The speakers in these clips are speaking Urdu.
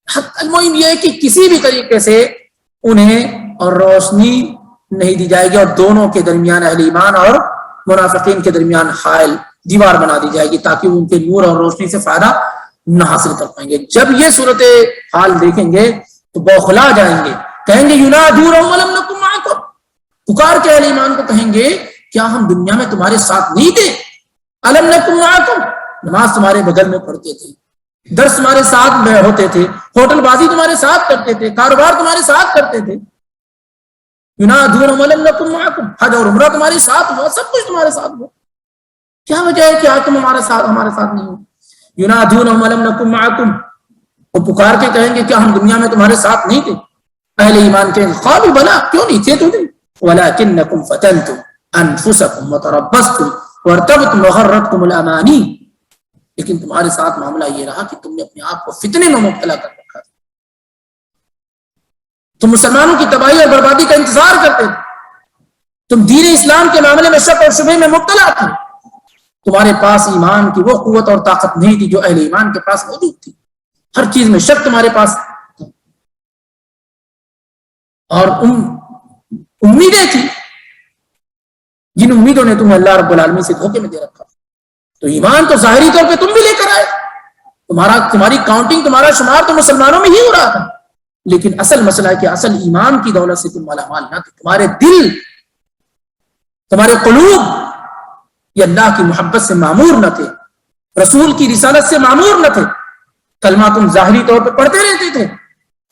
المهم یہ ہے کہ کسی بھی طریقے سے انہیں اور روشنی نہیں دی جائے گی، اور دونوں کے درمیان اہل ایمان اور منافقین کے درمیان حائل دیوار بنا دی جائے گی تاکہ ان کے نور اور روشنی سے فائدہ نہ حاصل کر پائیں گے۔ جب یہ صورت حال دیکھیں گے تو بوخلا جائیں گے، کہیں گے ینادونہم ولم نکن معکم، پکار کے اہل ایمان کو کہیں گے کیا ہم دنیا میں تمہارے ساتھ نہیں تھے؟ الم نکن معکم، نماز تمہارے بغل میں پڑھتے تھے، درس تمہارے ساتھ ہوتے تھے، ہوٹل بازی تمہارے ساتھ کرتے تھے، کاروبار تمہارے ساتھ کرتے تھے، ینادونہم ولم نکن معکم، حج اور عمرہ تمہارے ساتھ ہوا، سب کچھ تمہارے ساتھ ہوا، کیا وجہ ہے کہ آج تم ہمارے ساتھ نہیں ہو؟ ینادونہم ولم نکن معکم، وہ پکار کے کہیں گے کیا ہم دنیا میں تمہارے ساتھ نہیں تھے؟ اہل ایمان کہیں گے قالوا بلا، کیوں نہیں تھے تم، ولکنکم فتنتم انفسکم وتربصتم وارتبتم وغرتکم الامانی، لیکن تمہارے ساتھ معاملہ یہ رہا کہ تم نے اپنے آپ کو فتنے میں مبتلا کر رکھا تھا، تم مسلمانوں کی تباہی اور بربادی کا انتظار کرتے تھے، تم دین اسلام کے معاملے میں شک اور شبہ میں مبتلا تھے، تمہارے پاس ایمان کی وہ قوت اور طاقت نہیں تھی جو اہل ایمان کے پاس موجود تھی، ہر چیز میں شک تمہارے پاس تھا، اور امیدیں تھی جن امیدوں نے تمہیں اللہ رب العالمین سے دھوکے میں دے رکھا، تو ایمان تو ظاہری طور پہ تم بھی لے کر آئے، تمہاری کاؤنٹنگ، تمہارا شمار تو مسلمانوں میں ہی ہو رہا تھا، لیکن اصل مسئلہ ہے کہ اصل ایمان کی دولت سے تم مالا مال نہ تھے، تمہارے دل، تمہارے قلوب یہ اللہ کی محبت سے معمور نہ تھے، رسول کی رسالت سے معمور نہ تھے، کلمہ تم ظاہری طور پہ پڑھتے رہتے تھے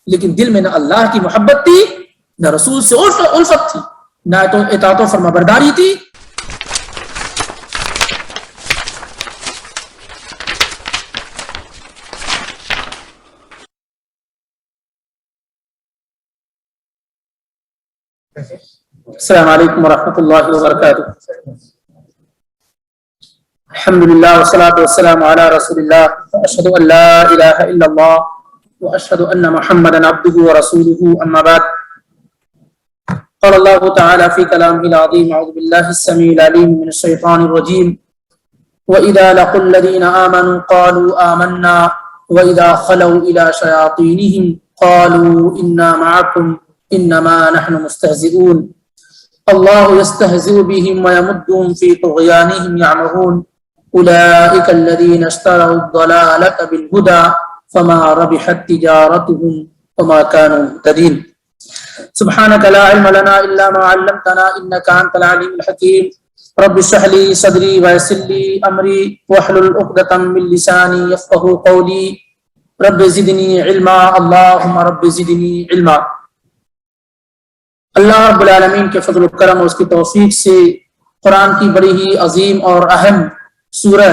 لیکن دل میں نہ اللہ کی محبت تھی، نہ رسول سے الفت تھی، نہ تو اطاعت و فرمانبرداری تھی۔ السلام علیکم ورحمۃ اللہ وبرکاتہ۔ الحمدللہ والصلاة والسلام علی رسول اللہ، اشہد ان لا الہ الا اللہ واشہد ان محمدا عبدہ ورسولہ، اما بعد، قال اللہ تعالی فی کلامہ العظیم، اعوذ باللہ السمیع العلیم من الشیطان الرجیم، وَإِذَا لَقُوا الَّذِينَ آمَنُوا قَالُوا آمَنَّا وَإِذَا خَلَوْا إِلَى شَيَاطِينِهِمْ قَالُوا إِنَّا مَعَكُمْ إِنَّمَا نَحْنُ مُسْتَهْزِئُونَ اللہ یستہزئ بہم ویمدہم فی طغیانہم یعمہون اولئک الذین اشتروا الضلالة بالہدى فما ربحت تجارتہم وما كانوا مہتدین۔ سبحانک لا علم لنا الا ما علمتنا انک انت العلیم الحکیم۔ رب اشرح لی صدری ویسر لی امری واحلل عقدۃ من لسانی یفقہوا قولی۔ رب زدنی علما، اللہم رب زدنی علما۔ اللہ رب العالمین کے فضل و کرم اور اس کی توفیق سے قرآن کی بڑی ہی عظیم اور اہم سورہ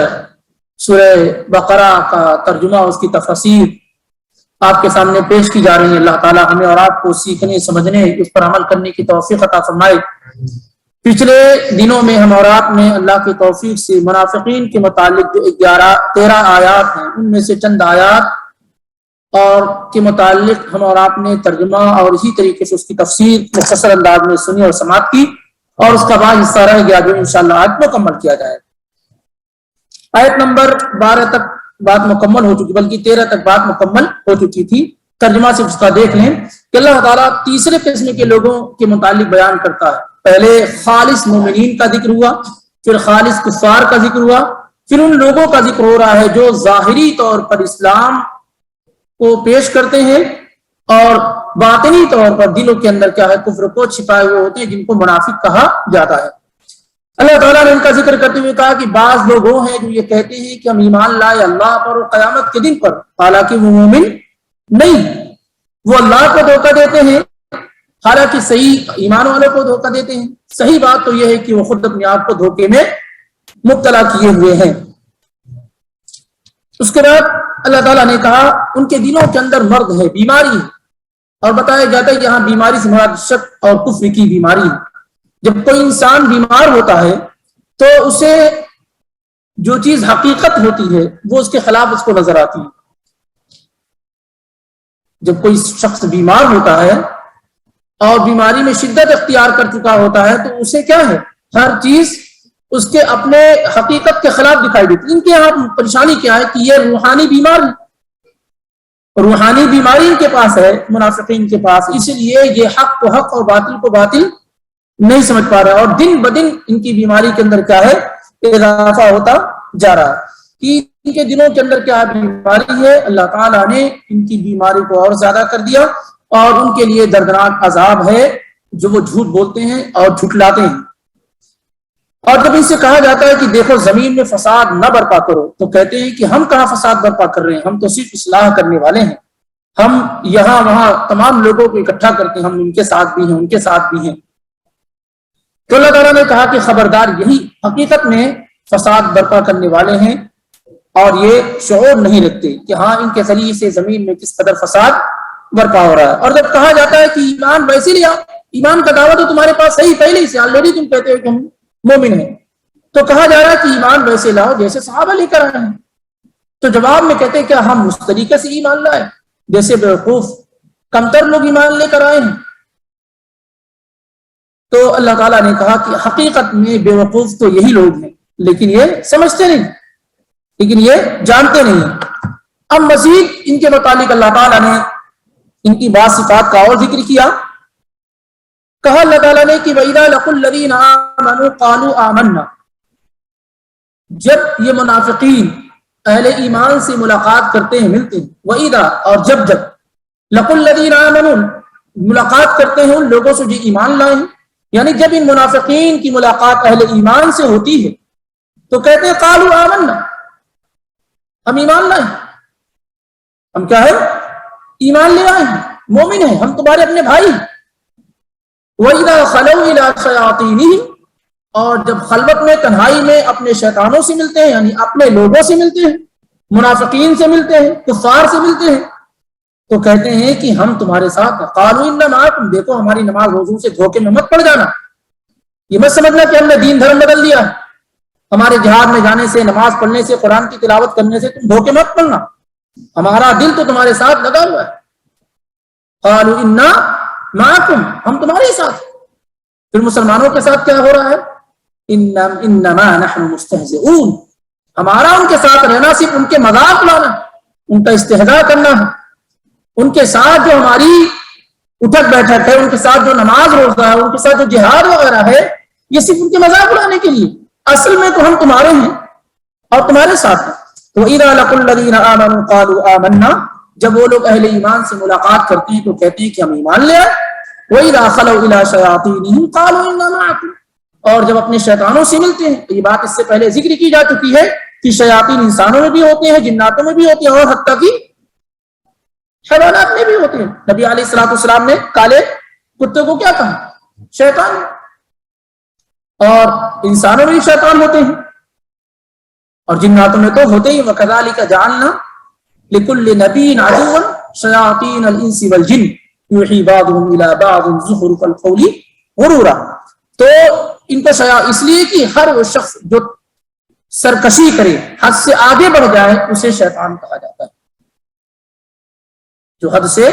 بقرہ کا ترجمہ، اس کی تفسیر آپ کے سامنے پیش کی جا رہی ہیں۔ اللہ تعالی ہمیں اور آپ کو سیکھنے، سمجھنے، اس پر عمل کرنے کی توفیق عطا فرمائے۔ پچھلے دنوں میں ہم اور آپ نے اللہ کی توفیق سے منافقین کے متعلق جو 13 آیات ہیں ان میں سے چند آیات اور کے متعلق ہم اور آپ نے ترجمہ اور اسی طریقے سے اس کی تفسیر مختصر انداز میں سنی اور سماعت کی، اور اس کا بعد حصہ رہ گیا جو انشاءاللہ آج مکمل کیا جائے۔ آیت نمبر 12 تک بات مکمل ہو چکی، بلکہ 13 تک بات مکمل ہو چکی تھی۔ ترجمہ سے اس کا دیکھ لیں کہ اللہ تعالیٰ تیسرے قسم کے لوگوں کے متعلق بیان کرتا ہے۔ پہلے خالص مومنین کا ذکر ہوا، پھر خالص کفار کا ذکر ہوا، پھر ان لوگوں کا ذکر ہو رہا ہے جو ظاہری طور پر اسلام کو پیش کرتے ہیں اور باطنی طور پر دلوں کے اندر کیا ہے، کفر کو چھپائے ہوئے ہوتے ہیں، جن کو منافق کہا جاتا ہے۔ اللہ تعالیٰ نے ان کا ذکر کرتے ہوئے کہا کہ بعض لوگ وہ ہیں جو یہ کہتے ہیں کہ ہم ایمان لائے اللہ پر اور قیامت کے دن پر، حالانکہ وہ مومن نہیں، وہ اللہ کو دھوکہ دیتے ہیں، حالانکہ صحیح ایمان والوں کو دھوکہ دیتے ہیں۔ صحیح بات تو یہ ہے کہ وہ خود اپنے آپ کو دھوکے میں مبتلا کیے ہوئے ہیں۔ اس کے بعد اللہ تعالیٰ نے کہا ان کے دلوں کے اندر مرض ہے، بیماری ہے، اور بتایا جاتا ہے کہ یہاں بیماری سے مراد شک اور کفر کی بیماری ہے۔ جب کوئی انسان بیمار ہوتا ہے تو اسے جو چیز حقیقت ہوتی ہے وہ اس کے خلاف اس کو نظر آتی ہے۔ جب کوئی شخص بیمار ہوتا ہے اور بیماری میں شدت اختیار کر چکا ہوتا ہے تو اسے کیا ہے، ہر چیز اس کے اپنے حقیقت کے خلاف دکھائی دیتی ہے۔ ان کے یہاں پریشانی کیا ہے کہ یہ روحانی بیمار ہے، روحانی بیماری ان کے پاس ہے منافقین کے پاس، اس لیے یہ حق کو حق اور باطل کو باطل نہیں سمجھ پا رہا، اور دن بدن ان کی بیماری کے اندر کیا ہے اضافہ ہوتا جا رہا کہ ان کے دلوں کے اندر کیا بیماری ہے، اللہ تعالیٰ نے ان کی بیماری کو اور زیادہ کر دیا، اور ان کے لیے دردناک عذاب ہے جو وہ جھوٹ بولتے ہیں اور جھٹلاتے ہیں۔ اور جب ان سے کہا جاتا ہے کہ دیکھو زمین میں فساد نہ برپا کرو، تو کہتے ہیں کہ ہم کہاں فساد برپا کر رہے ہیں، ہم تو صرف اصلاح کرنے والے ہیں، ہم یہاں وہاں تمام لوگوں کو اکٹھا کرتے ہیں، ہم ان کے ساتھ بھی ہیں ان کے ساتھ بھی ہیں۔ تو اللہ تعالیٰ نے کہا کہ خبردار، یہی حقیقت میں فساد برپا کرنے والے ہیں اور یہ شعور نہیں رکھتے کہ ہاں ان کے ذریعے سے زمین میں کس قدر فساد برپا ہو رہا ہے۔ اور جب کہا جاتا ہے کہ ایمان ویسے لیا، ایمان کا دعویٰ تو تمہارے پاس صحیح پہلے ہی سے آلریڈی تم کہتے ہو کہ ہم مومن ہیں، تو کہا جا رہا ہے کہ ایمان ویسے لاؤ جیسے صحابہ لے کر آئے ہیں۔ تو جواب میں کہتے ہیں کیا ہم اس طریقے سے ایمان لائے جیسے بیوقوف کمتر لوگ ایمان لے کر آئے ہیں؟ تو اللہ تعالیٰ نے کہا کہ حقیقت میں بیوقوف تو یہی لوگ ہیں، لیکن یہ سمجھتے نہیں، لیکن یہ جانتے نہیں ہیں۔ اب مزید ان کے متعلق اللہ تعالیٰ نے ان کی بعض صفات کا اور ذکر کیا۔ کہا اللہ تعالیٰ نے کہ وَإِذَا لَقُوا الَّذِينَ آمَنُوا قَالُوا آمَنَّا، جب یہ منافقین اہل ایمان سے ملاقات کرتے ہیں ملتے ہیں، وَإِذَا اور جب لَقُوا الَّذِينَ آمَنُوا ملاقات کرتے ہیں ان لوگوں سے جو ایمان لائے ہیں، یعنی جب ان منافقین کی ملاقات اہل ایمان سے ہوتی ہے تو کہتے ہیں قَالُوا آمَنَّا، ہم ایمان لائے، ہم کیا ہے ایمان لے آئے ہیں، مومن ہیں، ہم تمہارے اپنے بھائی ہیں۔ وَإِذَا خَلَوْا إِلَىٰ شَيَاطِينِهِمْ اور جب خلوت میں تنہائی میں اپنے شیطانوں سے ملتے ہیں، یعنی اپنے لوگوں سے ملتے ہیں، منافقین سے ملتے ہیں، کفار سے ملتے ہیں، تو کہتے ہیں کہ ہم تمہارے ساتھ ہیں۔ قَالُوا إِنَّا مَعَكُمْ، دیکھو ہماری نماز روزوں سے دھوکے میں مت پڑ جانا، یہ مت سمجھنا کہ ہم نے دین دھرم بدل دیا، ہمارے جہاد میں جانے سے، نماز پڑھنے سے، قرآن کی تلاوت کرنے سے تم دھوکے مت پڑنا، ہمارا دل تو تمہارے ساتھ لگا ہوا ہے۔ قَالُوا إِنَّا مَعَكُمْ، ہم تمہارے ساتھ۔ پھر مسلمانوں کے ساتھ کیا ہو رہا ہے؟ انما نحن مستہزئون، ہمارا ان کے ساتھ رہنا صرف ان کے مذاق اڑانا، ان کا استہزاء کرنا ہے، ان کے ساتھ جو ہماری اٹھک بیٹھک ہے، ان کے ساتھ جو نماز روزہ ہے، ان کے ساتھ جو جہاد وغیرہ ہے، یہ صرف ان کے مذاق اڑانے کے لیے، اصل میں تو ہم تمہارے ہیں اور تمہارے ساتھ ہیں۔ تو اذا لقوا الذین آمنوا قالوا آمنا، جب وہ لوگ اہل ایمان سے ملاقات کرتے ہیں تو کہتے ہیں کہ ہم ایمان لے آئے۔ وَإِذَا خَلَوْا إِلَىٰ شَيَاطِينِهِمْ قَالُوا إِنَّا مَعَكُمْ، اور جب اپنے شیطانوں سے ملتے ہیں، تو یہ بات اس سے پہلے ذکر کی جا چکی ہے کہ شیاطین انسانوں میں بھی ہوتے ہیں، جناتوں میں بھی ہوتے ہیں، اور حتیٰ کہ حیوانات میں بھی ہوتے ہیں۔ نبی علیہ الصلوۃ والسلام نے کالے کتے کو کیا کہا؟ شیطان، اور انسانوں میں بھی شیطان ہوتے ہیں اور جناتوں میں تو ہوتے ہی۔ وَكَذَلِكَ جَعَلْنَا لِكُلِّ نَبِيٍّ عَدُوًّا شَيَاطِينَ الْإِنسِ وَالْجِنِّ يُوحِي بَعْضُهُمْ إِلَىٰ بَعْضٍ زُخْرُفَ الْقَوْلِ غُرُورًا، تو ان کو اس لیے کہ ہر وہ شخص جو سرکشی کرے، حد سے آگے بڑھ جائے، اسے شیطان کہا جاتا ہے۔ جو حد سے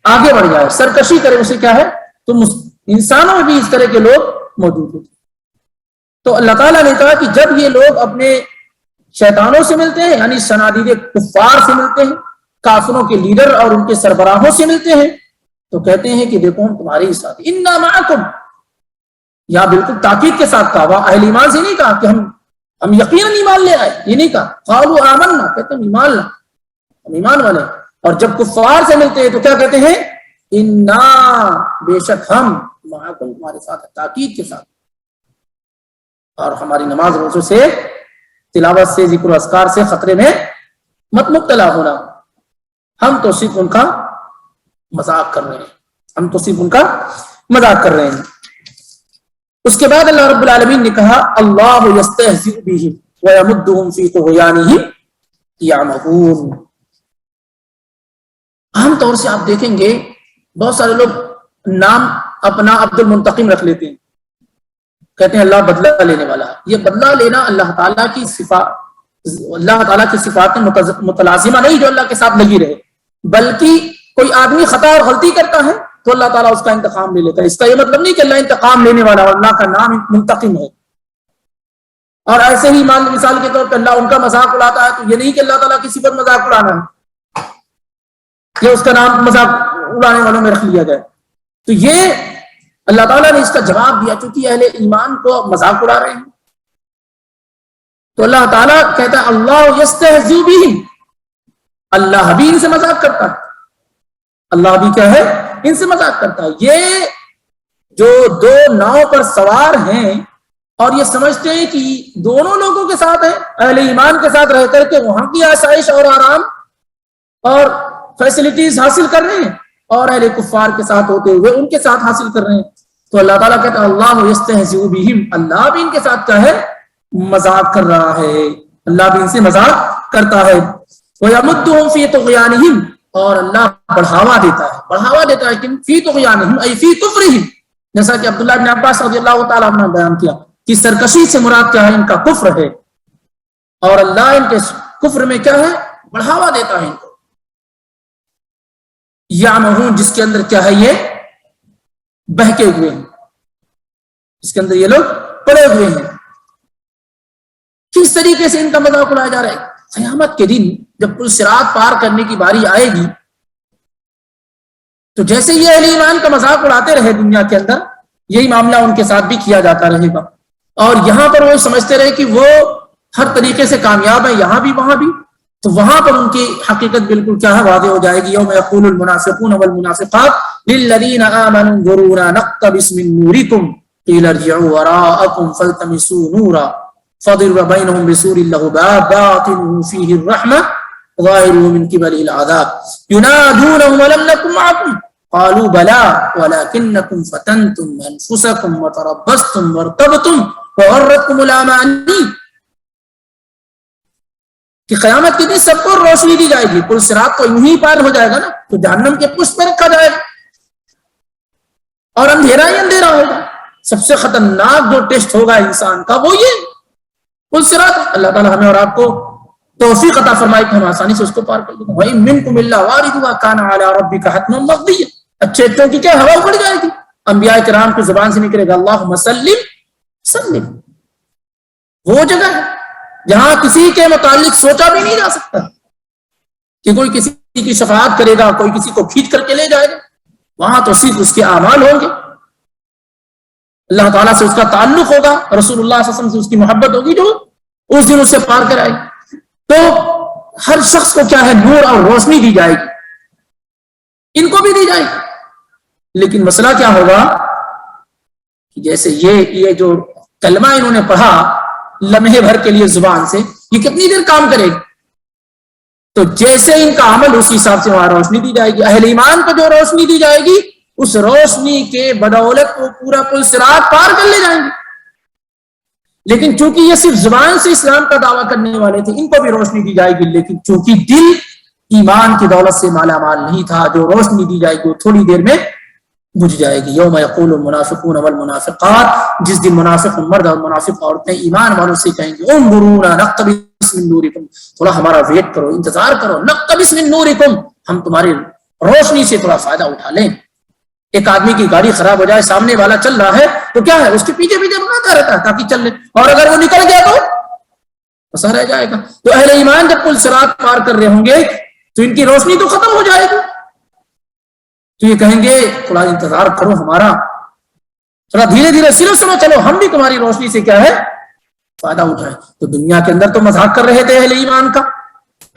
آگے بڑھ جائے، سرکشی کرے، اسے کیا ہے؟ تو انسانوں میں بھی اس طرح کے لوگ موجود ہوتے ہیں۔ تو اللہ تعالیٰ نے کہا کہ جب یہ لوگ اپنے شیطانوں سے ملتے ہیں، یعنی صنادید کفار سے ملتے ہیں، کافروں کے لیڈر اور ان کے سربراہوں سے ملتے ہیں، تو کہتے ہیں کہ دیکھو ہم تمہارے ہی ساتھ، انا معکم، یہاں بالکل تاکید کے ساتھ کہا، اہل ایمان سے نہیں کہا کہ ہم یقیناً ایمان لے آئے، یہ نہیں کہا قالوا آمنا، کہتے ہیں ایمان لا، ہم ایمان والے۔ اور جب کفار سے ملتے ہیں تو کیا کہتے ہیں؟ انا، بے شک ہم، معکم، تمہارے ساتھ ہے، تاکید کے ساتھ۔ اور ہماری نماز روزوں سے، تلاوت سے، ذکر و اذکار سے خطرے میں مت مبتلا ہونا، ہم تو صرف ان کا مذاق کر رہے ہیں، ہم تو صرف ان کا مذاق کر رہے ہیں۔ اس کے بعد اللہ رب العالمین نے کہا اللہ یستہزئ بہم ویمدہم فی طغیانہم یعمہون۔ عام طور سے آپ دیکھیں گے بہت سارے لوگ نام اپنا عبد المنتقم رکھ لیتے ہیں، کہتے ہیں اللہ بدلہ لینے والا ہے۔ یہ بدلہ لینا اللہ تعالیٰ کی صفات میں متلازمہ نہیں جو اللہ کے ساتھ لگی رہے، بلکہ کوئی آدمی خطا اور غلطی کرتا ہے تو اللہ تعالیٰ اس کا انتقام لے لیتا ہے۔ اس کا یہ مطلب نہیں کہ اللہ انتقام لینے والا، اور اللہ کا نام منتقم ہے۔ اور ایسے ہی مثال کے طور پر اللہ ان کا مذاق اڑاتا ہے، تو یہ نہیں کہ اللہ تعالیٰ کی صفت مذاق اڑانا ہے۔ یا اس کا نام مذاق اڑانے والوں میں رکھ لیا جائے. تو یہ اللہ تعالیٰ نے اس کا جواب دیا چونکہ اہل ایمان کو مذاق اڑا رہے ہیں. تو اللہ تعالیٰ کہتا ہے اللہ یستہزئ بہم، اللہ بھی ان سے مذاق کرتا ہے. اللہ بھی کیا ہے؟ ان سے مذاق کرتا ہے. یہ جو دو ناؤ پر سوار ہیں اور یہ سمجھتے ہیں کہ دونوں لوگوں کے ساتھ ہیں، اہل ایمان کے ساتھ رہ کر کے وہاں کی آسائش اور آرام اور فیسلٹیز حاصل کر رہے ہیں، اور اہل کفار کے ساتھ ہوتے ہوئے ان کے ساتھ حاصل کر رہے ہیں. تو اللہ تعالیٰ کہتا ہے اللہ یستہزئ بہم، اللہ بھی ان کے ساتھ کیا ہے؟ مذاق کر رہا ہے. اللہ بھی ان سے مذاق کرتا ہے. وَيَمُدُّهُمْ فِي طُغْيَانِهِمْ، اور اللہ بڑھاوا دیتا ہے کہ فی طغیانہم ای فی کفرہم، جیسا کہ عبداللہ بن عباس رضی اللہ تعالیٰ عنہ نے بیان کیا کہ سرکشی سے مراد کیا ہے؟ ان کا کفر ہے، اور اللہ ان کے کفر میں کیا ہے؟ بڑھاوا دیتا ہے ان کو. یعمہون، جس کے اندر کیا ہے؟ یہ بہکے ہوئے ہیں، جس کے اندر یہ لوگ پڑے ہوئے ہیں. کس طریقے سے ان کا مذاق اڑایا جا رہا ہے؟ قیامت کے دن جب پل صراط پار کرنے کی باری آئے گی تو جیسے یہ اہل ایمان کا مذاق اڑاتے رہے دنیا کے اندر، یہی معاملہ ان کے ساتھ بھی کیا جاتا رہے گا. اور یہاں پر وہ سمجھتے رہے کہ وہ ہر طریقے سے کامیاب ہے، یہاں بھی وہاں بھی. تو وہاں پر ان کی حقیقت بالکل کیا ہے؟ واضح ہو جائے گی. یوم یقول المنافقون والمنافقات للذین آمنوا انظرونا نقتبس من نورکم قیل ارجعوا وراءکم فالتمسوا نورا فضرب بینہم بسور لہ باب باطنہ فیہ الرحمہ ظاہرہ من قبلہ العذاب ینادونہم ولم نکن معکم قالوا بلى ولكنكم فتنتم انفسكم وتربصتم وارتبتم وغرتكم الاماني. کہ قیامت کے دن سب کو روشنی دی جائے گی، پل صراط تو یوں ہی پار ہو جائے گا نا، تو جہنم کے پشت پہ رکھا جائے گا اور اندھیرا ہی اندھیرا ہوگا. سب سے خطرناک جو ٹیسٹ ہوگا انسان کا وہ یہ پل صراط. اللہ تعالیٰ ہمیں اور آپ کو توفیق عطا فرمائے کہ ہم آسانی سے اس کو پار کر لیں. وَإِن مِّنكُمْ إِلَّا وَارِدُهَا كَانَ عَلَىٰ رَبِّكَ حَتْمًا مَقْضِيًّا. اچھے اچھوں کی کیا ہوا اکھڑ جائے گی. انبیاء کرام کی زبان سے نکلے گا اللہم سلم سلم. وہ جگہ ہے جہاں کسی کے متعلق سوچا بھی نہیں جا سکتا کہ کوئی کسی کی شفاعت کرے گا، کوئی کسی کو کھینچ کر کے لے جائے گا. وہاں تو صرف اس کے اعمال ہوں گے، اللہ تعالیٰ سے اس کا تعلق ہوگا، رسول اللہ صلی اللہ علیہ وسلم سے اس کی محبت ہوگی جو اس دن اس سے پار کرائے گی. تو ہر شخص کو کیا ہے؟ نور اور روشنی دی جائے گی، ان کو بھی دی جائے گی. لیکن مسئلہ کیا ہوگا کہ جیسے یہ جو کلمہ انہوں نے پڑھا لمحے بھر کے لیے زبان سے، یہ کتنی دیر کام کرے گی؟ تو جیسے ان کا عمل اس حساب سے وہاں روشنی دی جائے گی. اہل ایمان کو جو روشنی دی جائے گی اس روشنی کے بدولت وہ پورا پل صراط پار کر لے جائیں گے. لیکن چونکہ یہ صرف زبان سے اسلام کا دعویٰ کرنے والے تھے، ان کو بھی روشنی دی جائے گی. لیکن چونکہ دل ایمان کی دولت سے مالا مال نہیں تھا، جو روشنی دی جائے گی وہ تھوڑی دیر میں بجھ جائے گی. یوم یقول المنافقون والمنافقات، جس دن منافق مرد اور منافق عورتیں ایمان والوں سے کہیں گے انظرونا نقتبس من نورکم، تھوڑا ہمارا ویٹ کرو، انتظار کرو، نقتبس من نورکم، ہم تمہاری روشنی سے تھوڑا فائدہ اٹھا لیں. ایک آدمی کی گاڑی خراب ہو جائے، سامنے والا چل رہا ہے تو کیا ہے؟ اس کے پیچھے پیچھے بھاگتا رہتا ہے تاکہ چل لے، اور اگر وہ نکل گیا تو پھنسا رہ جائے گا. تو اہل ایمان جب پل صراط پار کر رہے ہوں گے تو ان کی روشنی تو ختم ہو جائے گی، تو یہ کہیں گے تھوڑا انتظار کرو ہمارا، تھوڑا دھیرے دھیرے صرف سمجھ چلو، ہم بھی تمہاری روشنی سے کیا ہے؟ فائدہ اٹھائے. تو دنیا کے اندر تو مذاق کر رہے تھے اہل ایمان کا،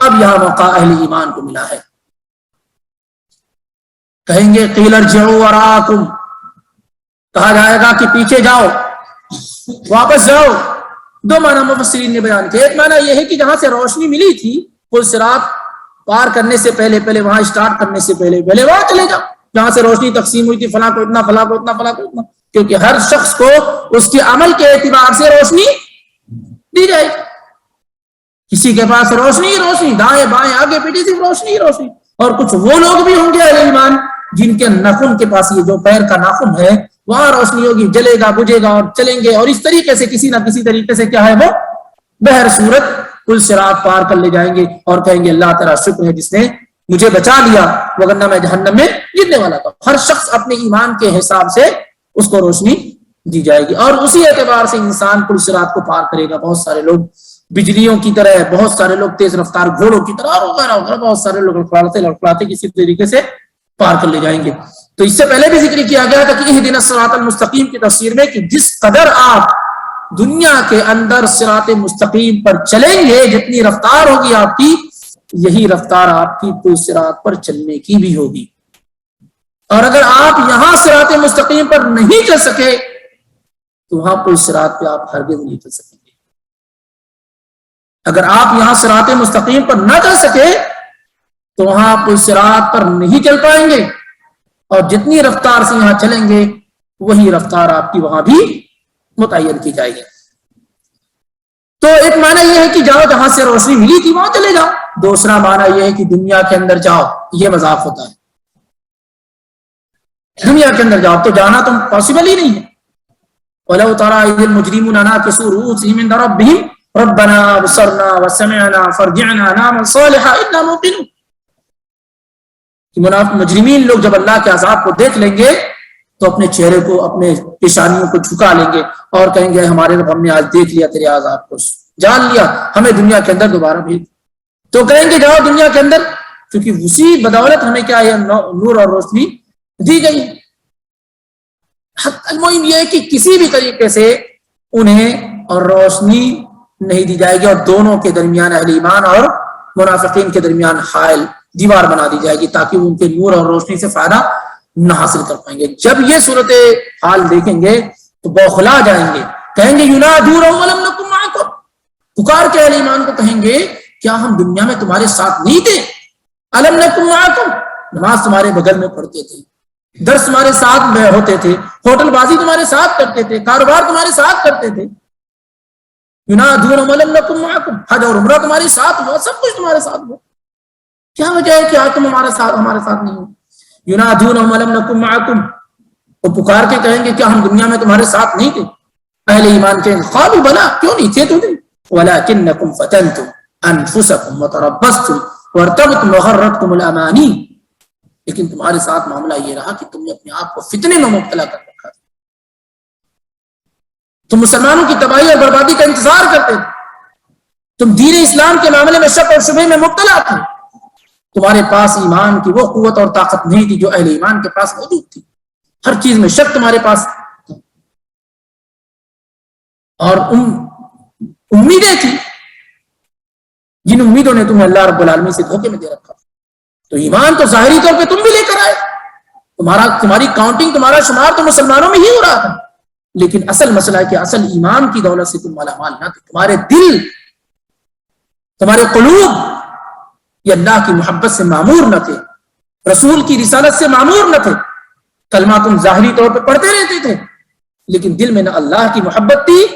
اب یہاں موقع اہل ایمان کو ملا ہے. کہیں گے قیل ارجعوا وراءکم، کہا جائے گا کہ پیچھے جاؤ، واپس جاؤ. دو معنی مفسرین نے بیان کیا. ایک معنی یہ ہے کہ جہاں سے روشنی ملی تھی پل صراط پار کرنے سے پہلے وہاں اسٹارٹ کرنے سے پہلے وہاں چلے جاؤ جہاں سے روشنی تقسیم ہوئی تھی، فلاں کو اتنا، فلاں کو اتنا، فلاں کو اتنا. کیونکہ ہر شخص کو اس کے عمل کے اعتبار سے روشنی دی جائے گی. کسی کے پاس روشنی روشنی، دائیں بائیں آگے پیچھے صرف روشنی روشنی. اور کچھ وہ لوگ بھی ہوں گے اہل ایمان جن کے ناخن کے پاس، یہ جو پیر کا ناخن ہے وہاں روشنی ہوگی، جلے گا بجھے گا اور چلیں گے، اور اس طریقے سے کسی نہ کسی طریقے سے کیا ہے وہ بہر صورت پل صراط پار کر لے جائیں گے اور کہیں گے اللہ تعالیٰ شکر ہے جس نے مجھے بچا لیا، وگرنہ میں جہنم میں گرنے والا تھا. ہر شخص اپنے ایمان کے حساب سے اس کو روشنی دی جائے گی اور اسی اعتبار سے انسان پل صراط کو پار کرے گا. بہت سارے لوگ بجلیوں کی طرح، بہت سارے لوگ تیز رفتار گھوڑوں کی طرح وغیرہ بہت سارے لوگ لڑکڑاتے کسی طریقے سے پار کر لے جائیں گے. تو اس سے پہلے بھی ذکر کیا گیا تھا کہ اہدنا الصراط المستقیم کی تفسیر میں کہ جس قدر آپ دنیا کے اندر صراط مستقیم پر چلیں گے، جتنی رفتار ہوگی آپ کی، یہی رفتار آپ کی پل صراط پر چلنے کی بھی ہوگی. اور اگر آپ یہاں صراط مستقیم پر نہیں چل سکے تو وہاں پل صراط پہ آپ ہرگز نہیں چل سکیں گے. اگر آپ یہاں صراط مستقیم پر نہ چل سکے تو وہاں پل صراط پر نہیں چل پائیں گے، اور جتنی رفتار سے یہاں چلیں گے وہی رفتار آپ کی وہاں بھی متعین کی جائے گی. تو ایک معنی یہ ہے کہ جاؤ جہاں سے روشنی ملی تھی وہاں چلے جاؤ. دوسرا معنی یہ ہے کہ دنیا کے اندر جاؤ. یہ مذاق ہوتا ہے، دنیا کے اندر جاؤ تو جانا تو پاسبل ہی نہیں ہے. وَلَوْ تَرَىٰ إِذِ الْمُجْرِمُونَ نَاكِسُو رُءُوسِهِمْ عِندَ رَبِّهِمْ رَبَّنَا أَبْصَرْنَا وَسَمِعْنَا فَارْجِعْنَا نَعْمَلْ صَالِحًا إِنَّا مُوقِنُونَ. کہ مجرمین لوگ جب اللہ کے عذاب کو دیکھ لیں گے تو اپنے چہرے کو، اپنے پیشانیوں کو جھکا لیں گے اور کہیں گے ہمارے رب، ہم نے آج دیکھ لیا تیرے عذاب کو، جان لیا، ہمیں دنیا کے اندر دوبارہ بھیج. تو کہیں گے جاؤ دنیا کے اندر، کیونکہ اسی بدولت ہمیں کیا ہے، نور اور روشنی دی گئی. المہم یہ ہے کہ کسی بھی طریقے سے انہیں اور روشنی نہیں دی جائے گی، اور دونوں کے درمیان، اہل ایمان اور منافقین کے درمیان حائل دیوار بنا دی جائے گی تاکہ ان کے نور اور روشنی سے فائدہ نہ حاصل کر پائیں گے. جب یہ صورت حال دیکھیں گے تو بوخلا جائیں گے، کہیں گے ینادونہم ولم نکن معکم، پکار کے اہل ایمان کو کہیں گے کیا ہم دنیا میں تمہارے ساتھ نہیں تھے؟ الم نکن معکم، نماز تمہارے بغل میں پڑھتے تھے، درس تمہارے ساتھ میں ہوتے تھے، ہوٹل بازی تمہارے ساتھ کرتے تھے، کاروبار تمہارے ساتھ کرتے تھے. ینادونہم ولم نکن معکم، حج اور عمرہ تمہارے ساتھ ہوا، سب کچھ تمہارے ساتھ ہوا، کیا وجہ ہے کہ آج تم ہمارے ساتھ نہیں ہو؟ ینادونہم ولم نکن معکم، وہ پکار کے کہیں گے کیا ہم دنیا میں تمہارے ساتھ نہیں تھے؟ اہل ایمان کہیں قالوا بلا، کیوں نہیں تھے تم؟ ولکنکم فتنتم انفسکم وتربصتم وارتبتم وغرتکم الامانی، لیکن تمہارے ساتھ معاملہ یہ رہا کہ تم نے اپنے آپ کو فتنے میں مبتلا کر رکھا تھا. تم مسلمانوں کی تباہی اور بربادی کا انتظار کرتے تھے، تم دین اسلام کے معاملے میں شک اور شبہ میں مبتلا تھے. تمہارے پاس ایمان کی وہ قوت اور طاقت نہیں تھی جو اہل ایمان کے پاس موجود تھی. ہر چیز میں شک تمہارے پاس تھا، اور امیدیں تھی جن امیدوں نے تمہیں اللہ رب العالمین سے دھوکے میں دے رکھا. تو ایمان تو ظاہری طور پہ تم بھی لے کر آئے، تمہاری کاؤنٹنگ، تمہارا شمار تو مسلمانوں میں ہی ہو رہا تھا، لیکن اصل مسئلہ ہے کہ اصل ایمان کی دولت سے تم مالا مال نہ تھے. تمہارے دل، تمہارے قلوب یہ اللہ کی محبت سے معمور نہ تھے، رسول کی رسالت سے معمور نہ تھے. کلمہ تم ظاہری طور پہ پڑھتے رہتے تھے، لیکن دل میں نہ اللہ کی محبت تھی،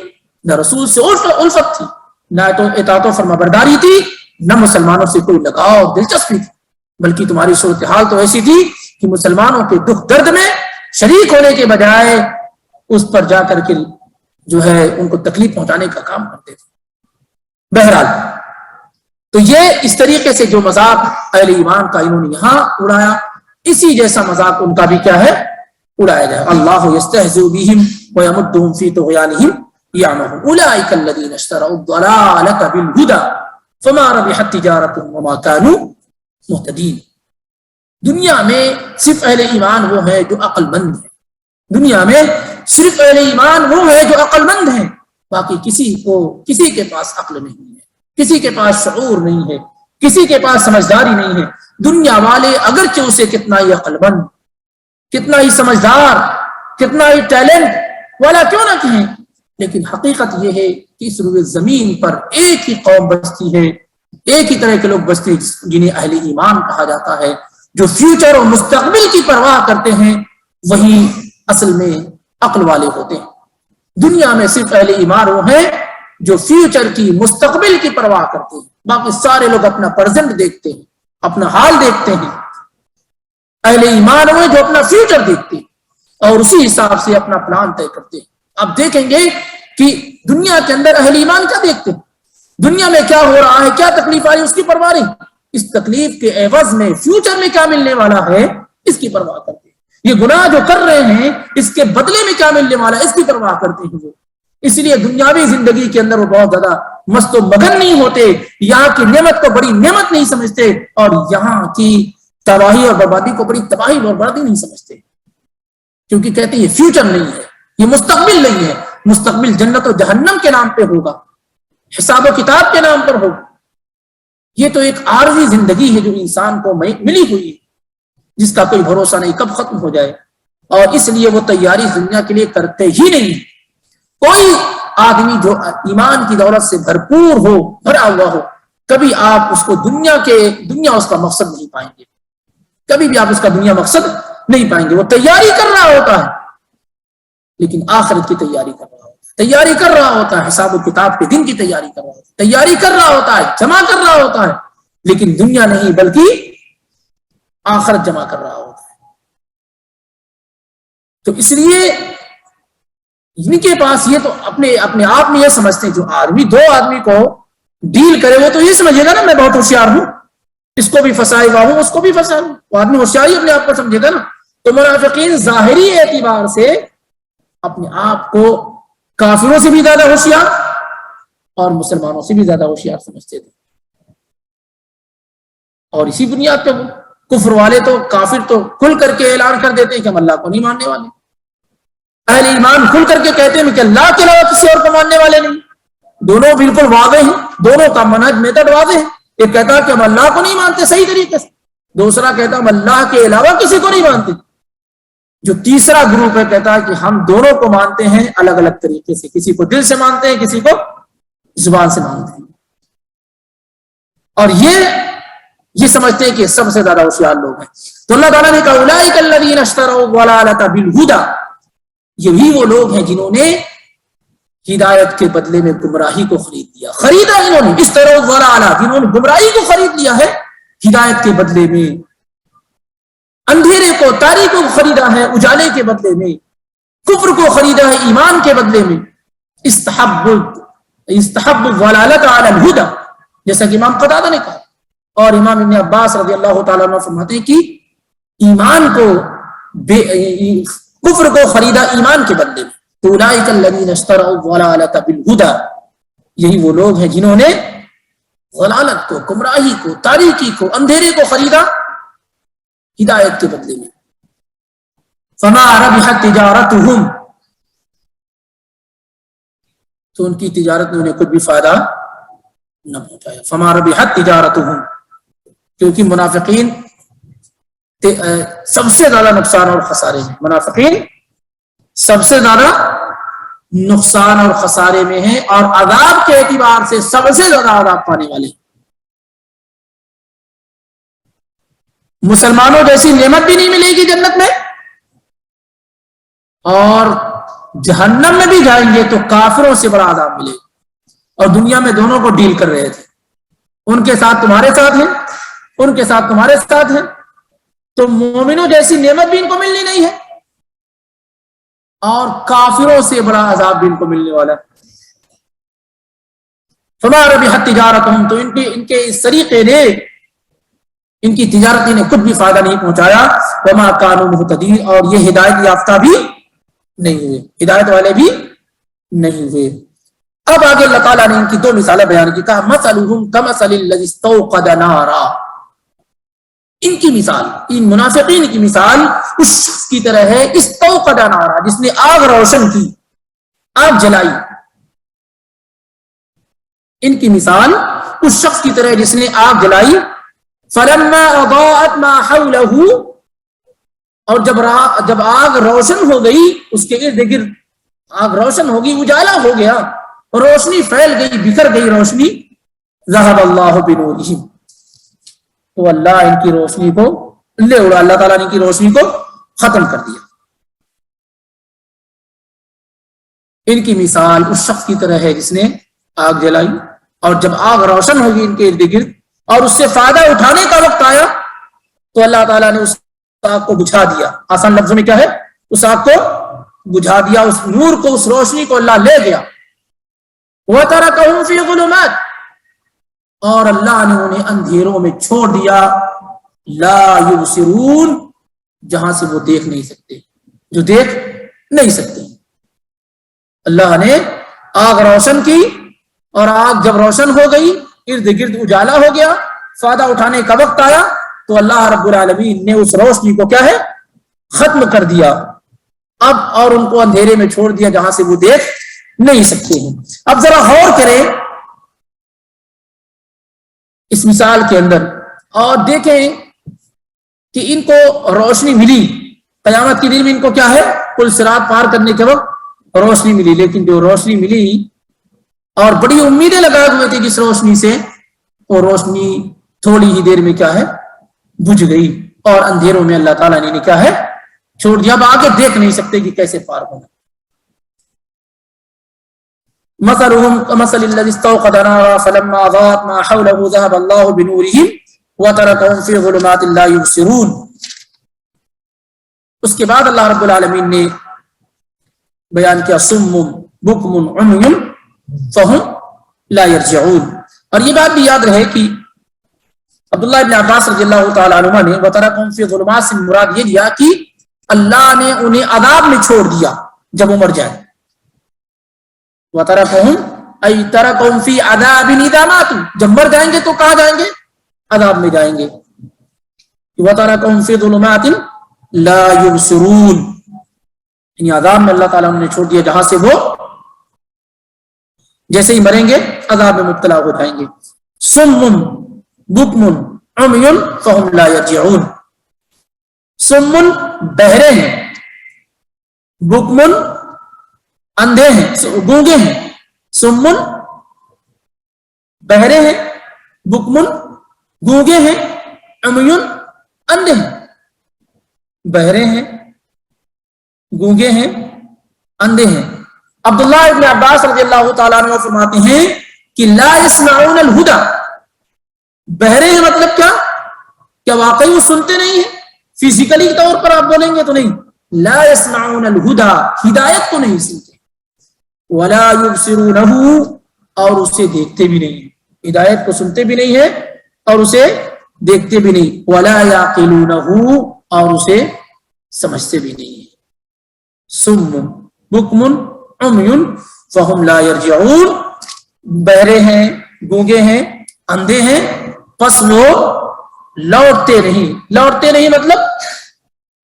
نہ رسول سے الفت تھی، نہ تو اطاعت و فرمانبرداری تھی، نہ مسلمانوں سے کوئی لگاؤ اور دلچسپی تھی. بلکہ تمہاری صورتحال تو ایسی تھی کہ مسلمانوں کے دکھ درد میں شریک ہونے کے بجائے اس پر جا کر کے جو ہے ان کو تکلیف پہنچانے کا کام کرتے تھے. بہرحال تو یہ اس طریقے سے جو مذاق اہل ایمان کا انہوں نے یہاں اڑایا، اسی جیسا مذاق ان کا بھی کیا ہے، اڑایا جائے. اللہ یستہزئ بہم ویمدہم فی طغیانہم یعمہون اولئک الذین اشتروا الضلالۃ بالہدی فما ربحت تجارتہم وما کانوا مہتدین. دنیا میں صرف اہل ایمان وہ ہیں جو عقل مند ہیں، دنیا میں صرف اہل ایمان وہ ہیں جو عقل مند ہیں، باقی کسی کے پاس عقل نہیں ہے، کسی کے پاس شعور نہیں ہے، کسی کے پاس سمجھداری نہیں ہے. دنیا والے اگرچہ اسے کتنا ہی عقل مند، کتنا ہی سمجھدار، کتنا ہی ٹیلنٹ والا کیوں نہ کہیں، لیکن حقیقت یہ ہے کہ اس روئے زمین پر ایک ہی قوم بستی ہے، ایک ہی طرح کے لوگ بستے ہیں جنہیں اہل ایمان کہا جاتا ہے، جو فیوچر اور مستقبل کی پرواہ کرتے ہیں، وہی اصل میں عقل والے ہوتے ہیں. دنیا میں صرف اہل ایمان وہ ہیں جو فیوچر کی، مستقبل کی پرواہ کرتے ہیں، باقی سارے لوگ اپنا پریزنٹ دیکھتے ہیں، اپنا حال دیکھتے ہیں. اہل ایمان وہ جو اپنا فیوچر دیکھتے ہیں اور اسی حساب سے اپنا پلان طے کرتے ہیں. اب دیکھیں گے کہ دنیا کے اندر اہل ایمان کیا دیکھتے ہیں، دنیا میں کیا ہو رہا ہے، کیا تکلیف آئی، اس کی پرواہ نہیں. اس تکلیف کے عوض میں فیوچر میں کیا ملنے والا ہے اس کی پرواہ کرتے ہیں. یہ گناہ جو کر رہے ہیں اس کے بدلے میں کیا ملنے والا ہے اس کی پرواہ کرتے ہیں. وہ اس لیے دنیاوی زندگی کے اندر وہ بہت زیادہ مست و مگن نہیں ہوتے، یہاں کی نعمت کو بڑی نعمت نہیں سمجھتے، اور یہاں کی تباہی اور بربادی کو بڑی تباہی اور بربادی نہیں سمجھتے، کیونکہ کہتے ہیں یہ فیوچر نہیں ہے، یہ مستقبل نہیں ہے، مستقبل جنت و جہنم کے نام پہ ہوگا، حساب و کتاب کے نام پر ہوگا۔ یہ تو ایک عارضی زندگی ہے جو انسان کو ملی ہوئی ہے، جس کا کوئی بھروسہ نہیں کب ختم ہو جائے، اور اس لیے وہ تیاری دنیا کے لیے کرتے ہی نہیں۔ کوئی آدمی جو ایمان کی دولت سے بھرپور ہو، بھرا ہوا ہو، کبھی آپ اس کو دنیا اس کا مقصد نہیں پائیں گے، کبھی بھی آپ اس کا دنیا مقصد نہیں پائیں گے۔ وہ تیاری کر رہا ہوتا ہے، لیکن آخرت کی تیاری کر رہا ہوتا ہے، تیاری کر رہا ہوتا ہے، حساب و کتاب کے دن کی تیاری کر رہا ہوتا ہے، تیاری کر رہا ہوتا ہے، جمع کر رہا ہوتا ہے، لیکن دنیا نہیں بلکہ آخرت جمع کر رہا ہوتا ہے۔ تو اس لیے ان کے پاس یہ تو اپنے آپ میں یہ سمجھتے ہیں، جو آدمی دو آدمی کو ڈیل کرے وہ تو یہ سمجھے گا نا میں بہت ہوشیار ہوں، اس کو بھی پھنسائے گا ہوں، اس کو بھی پھنسا ہوں، وہ آدمی ہوشیاری اپنے آپ کو سمجھے گا نا۔ تو منافقین ظاہری اعتبار سے اپنے آپ کو کافروں سے بھی زیادہ ہوشیار اور مسلمانوں سے بھی زیادہ ہوشیار سمجھتے تھے، اور اسی بنیاد پہ کفر والے تو کافر تو کھل کر کے اعلان کر دیتے ہیں کہ ہم اللہ کو نہیں ماننے والے، اہل ایمان کھل کر کے کہتے ہیں کہ اللہ کے علاوہ کسی اور کو ماننے والے نہیں۔ دونوں بالکل واضح ہیں، دونوں کا منہج میتھڈ واضح ہے، ایک کہتا ہے کہ ہم اللہ کو نہیں مانتے صحیح طریقے سے، دوسرا کہتا ہے ہم اللہ کے علاوہ کسی کو نہیں مانتے۔ جو تیسرا گروپ ہے کہتا ہے کہ ہم دونوں کو مانتے ہیں الگ الگ طریقے سے، کسی کو دل سے مانتے ہیں، کسی کو زبان سے مانتے ہیں، اور یہ سمجھتے ہیں کہ سب سے زیادہ ہوشیار لوگ ہیں۔ تو اللہ تعالیٰ نے کہا اولئک الذین اشتروا الضلالۃ بالہدی، یہی وہ لوگ ہیں جنہوں نے ہدایت کے بدلے میں گمراہی کو خرید لیا، خریدا انہوں نے، اشتروا الضلالۃ، جنہوں نے گمراہی کو خرید لیا ہے ہدایت کے بدلے میں، اندھیرے کو تاریکی کو خریدا ہے اجالے کے بدلے میں، کفر کو خریدا ہے ایمان کے بدلے میں، استحب الضلالۃ علی الہدی، جیسا کہ امام قتادہ نے کہا، اور امام ابن عباس رضی اللہ تعالیٰ عنہ فرماتے ہیں کہ ایمان کو کفر کو خریدا ایمان کے بدلے میں۔ تو اولئک الذین اشتروا الضلالۃ بالہدی، یہی وہ لوگ ہیں جنہوں نے ضلالت کو، گمراہی کو، تاریکی کو، اندھیرے کو خریدا ہدایت کے بدلے میں۔ فما ربحت تجارتہم، تو ان کی تجارت نے انہیں کچھ بھی فائدہ نہ پہنچایا۔ فما ربحت تجارتہم، کیونکہ منافقین سب سے زیادہ نقصان اور خسارے ہیں، منافقین سب سے زیادہ نقصان اور خسارے میں ہیں، اور عذاب کے اعتبار سے سب سے زیادہ عذاب پانے والے ہیں۔ مسلمانوں جیسی نعمت بھی نہیں ملے گی جنت میں، اور جہنم میں بھی جائیں گے تو کافروں سے بڑا عذاب ملے گا۔ اور دنیا میں دونوں کو ڈیل کر رہے تھے، ان کے ساتھ تمہارے ساتھ ہیں، ان کے ساتھ تمہارے ساتھ ہیں، تو مومنوں جیسی نعمت بھی ان کو ملنی نہیں ہے، اور کافروں سے بڑا عذاب بھی ان کو ملنے والا ہے۔ فما ربحت تجارتہم، تو ان کے اس طریقے نے، ان کی تجارت نے کچھ بھی فائدہ نہیں پہنچایا۔ وما کانوا مہتدین، اور یہ ہدایت یافتہ بھی نہیں ہوئے، ہدایت والے بھی نہیں ہوئے۔ اب آگے اللہ تعالیٰ نے ان کی دو مثالیں بیان کی، کہا مثلہم کمثل الذی استوقد نارا، ان کی مثال، ان منافقین کی مثال اس شخص کی طرح ہے استوقد نارا، جس نے آگ روشن کی، آگ جلائی۔ ان کی مثال اس شخص کی طرح جس نے آگ جلائی، فلما اضاءت ما حوله، اور جب آگ روشن ہو گئی، اس کے ارد گرد آگ روشن ہو گئی، اجالا ہو گیا، روشنی پھیل گئی، بکھر گئی روشنی، ذهب اللہ بنورہم، تو اللہ ان کی روشنی کو لے اڑا، اللہ تعالیٰ نے ان کی روشنی کو ختم کر دیا۔ ان کی مثال اس شخص کی طرح ہے جس نے آگ جلائی، اور جب آگ روشن ہوگی ان کے ارد گرد اور اس سے فائدہ اٹھانے کا وقت آیا تو اللہ تعالیٰ نے اس آگ کو بجھا دیا۔ آسان لفظوں میں کیا ہے، اس آگ کو بجھا دیا، اس نور کو، اس روشنی کو اللہ لے گیا۔ وَتَرَكَهُمْ فِي ظُلُمَاتٍ، اور اللہ نے انہیں اندھیروں میں چھوڑ دیا، لا یبصرون، جہاں سے وہ دیکھ نہیں سکتے، جو دیکھ نہیں سکتے۔ اللہ نے آگ روشن کی اور آگ جب روشن ہو گئی ارد گرد اجالا ہو گیا, فائدہ اٹھانے کا وقت آیا تو اللہ رب العالمین نے اس روشنی کو کیا ہے ختم کر دیا اب, اور ان کو اندھیرے میں چھوڑ دیا جہاں سے وہ دیکھ نہیں سکتے ہیں. اب ذرا غور کریں اس مثال کے اندر اور دیکھیں کہ ان کو روشنی ملی قیامت کے دن میں, ان کو کیا ہے پل صراط پار کرنے کے وقت روشنی ملی, لیکن جو روشنی ملی اور بڑی امیدیں لگائے ہوئے تھے جس روشنی سے, وہ روشنی تھوڑی ہی دیر میں کیا ہے بجھ گئی اور اندھیروں میں اللہ تعالیٰ نے کیا ہے چھوڑ دیا. اب آگے دیکھ نہیں سکتے کہ کیسے پار ہونا. مثلهم كمثل الذي استوقد نارا فلما اضاءت ما حوله ذهب الله بنورهم وتركهم في ظلمات لا يبصرون. اس کے بعد اللہ رب العالمین نے بیان کیا صم بکم عمی فهم لا يرجعون. اور یہ بات بھی یاد رہے کہ عبداللہ ابن عباس رضی اللہ تعالی عنہ نے وترکهم فی ظلمات سے مراد یہ لیا کہ اللہ نے انہیں عذاب میں چھوڑ دیا جب وہ مر جائے. وترکهم ای ترکهم فی عذاب اذا ماتوا, جب مر جائیں گے تو کہاں جائیں گے عذاب میں جائیں گے. وترکهم فی ظلمات لا یبصرون, یعنی عذاب میں اللہ تعالیٰ نے چھوڑ دیا جہاں سے وہ جیسے ہی مریں گے عذاب میں مبتلا ہو جائیں گے. صم بکم عمی فهم لا یرجعون. صم بہرے ہیں, بکم اندھے ہیں گونگے ہیں. صم بہرے ہیں, بکم گونگے ہیں, عمی اندھے ہیں. بہرے ہیں, گونگے ہیں, اندھے ہیں. عبداللہ ابن عباس رضی اللہ تعالیٰ عنہ فرماتے ہیں کہ لا يسمعون الہدی, بہرے ہیں مطلب کیا واقعی وہ سنتے نہیں ہیں فزیکلی طور پر آپ بولیں گے تو نہیں, لا يسمعون الہدی ہدایت کو نہیں سنتے, ولا یبصرونہ اور اسے دیکھتے بھی نہیں, ہدایت کو سنتے بھی نہیں ہے اور اسے دیکھتے بھی نہیں, ولا یعقلونہ اور اسے سمجھتے بھی نہیں ہے. صم بکم عمی فهم لا یرجعون, بہرے ہیں, گونگے ہیں, اندھے ہیں, پس وہ لوٹتے نہیں مطلب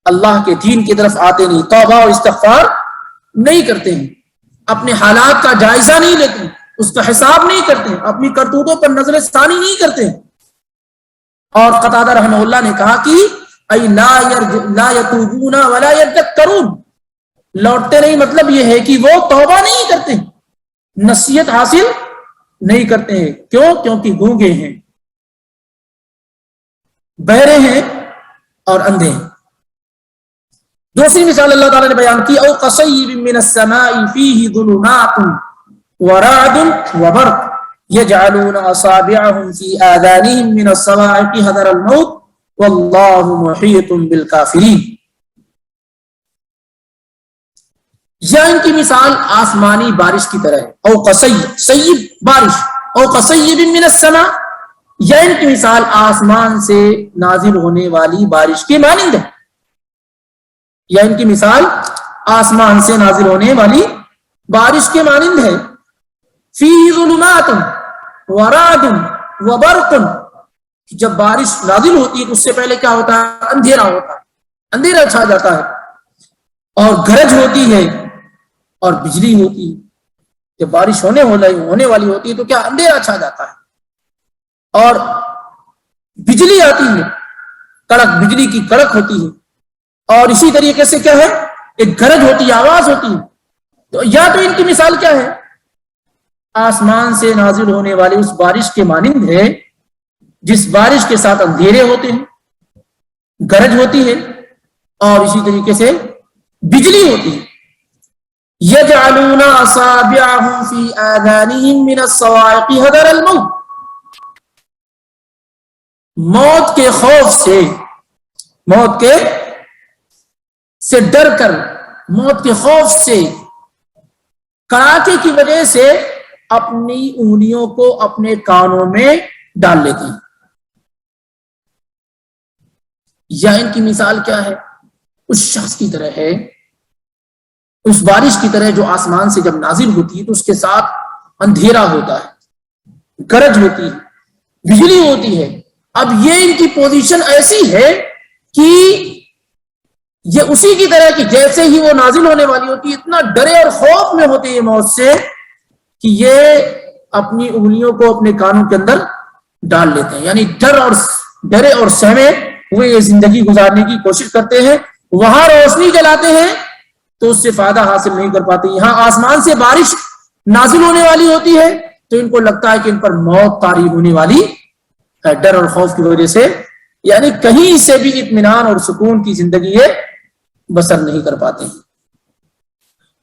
اللہ کے دین کی طرف آتے نہیں, توبہ اور استغفار نہیں کرتے ہیں, اپنے حالات کا جائزہ نہیں لیتے, اس کا حساب نہیں کرتے, اپنی کرتوتوں پر نظر ثانی نہیں کرتے. اور قتادہ رحمہ اللہ نے کہا کہ ای لا یتوبون ولا یذکرون, لوٹتے نہیں مطلب یہ ہے کہ وہ توبہ نہیں کرتے, نصیحت حاصل نہیں کرتے ہیں. کیوں؟ کیونکہ گونگے ہیں, بہرے ہیں اور اندھے ہیں. دوسری مثال اللہ تعالیٰ نے بیان کی او قصیب من السماء فیہ ظلمات ورعد وبرق یجعلون اصابعهم فی آذانهم من الصواعق حذر الموت واللہ محیط بالکافرین. یا ان کی مثال آسمانی بارش کی طرح ہے, او قصیب بارش, او قصیب من السماء, یا ان کی مثال آسمان سے نازل ہونے والی بارش کے مانند ہے, یا ان کی مثال آسمان سے نازل ہونے والی بارش کے مانند ہے. فیہ ظلمات ورعد وبرق, جب بارش نازل ہوتی ہے تو اس سے پہلے کیا ہوتا ہے اندھیرا ہوتا ہے, اندھیرا چھا جاتا ہے, اور گرج ہوتی ہے اور بجلی ہوتی ہے. جب بارش ہونے والی ہوتی ہے تو کیا اندھیرا چھا جاتا ہے اور بجلی آتی ہے, کڑک, بجلی کی کڑک ہوتی ہے, اور اسی طریقے سے کیا ہے ایک گرج ہوتی ہے, آواز ہوتی ہے. تو یا تو ان کی مثال کیا ہے آسمان سے نازل ہونے والی اس بارش کے مانند ہے جس بارش کے ساتھ اندھیرے ہوتے ہیں, گرج ہوتی ہے اور اسی طریقے سے بجلی ہوتی ہے. یجعلون اصابعهم فی آذانهم من الصواعق حذر الموت, موت کے خوف سے, موت سے ڈر کر, موت کے خوف سے, کڑاکے کی وجہ سے اپنی انگلیوں کو اپنے کانوں میں ڈال لیتے ہیں. یا ان کی مثال کیا ہے اس شخص کی طرح ہے اس بارش کی طرح جو آسمان سے جب نازل ہوتی ہے تو اس کے ساتھ اندھیرا ہوتا ہے، گرج ہوتی ہے، بجلی ہوتی ہے۔ اب یہ ان کی پوزیشن ایسی ہے کہ یہ اسی کی طرح کہ جیسے ہی وہ نازل ہونے والی ہوتی ہے اتنا ڈرے اور خوف میں ہوتے ہیں موت سے کہ یہ اپنی انگلیوں کو اپنے کانوں کے اندر ڈال لیتے ہیں، یعنی ڈرے اور سہمے ہوئے یہ زندگی گزارنے کی کوشش کرتے ہیں۔ وہاں روشنی جلاتے ہیں تو اس سے فائدہ حاصل نہیں کر پاتے، یہاں آسمان سے بارش نازل ہونے والی ہوتی ہے تو ان کو لگتا ہے کہ ان پر موت طاری ہونے والی ہے، ڈر اور خوف کی وجہ سے، یعنی کہیں سے بھی اطمینان اور سکون کی زندگی یہ بسر نہیں کر پاتے ہیں۔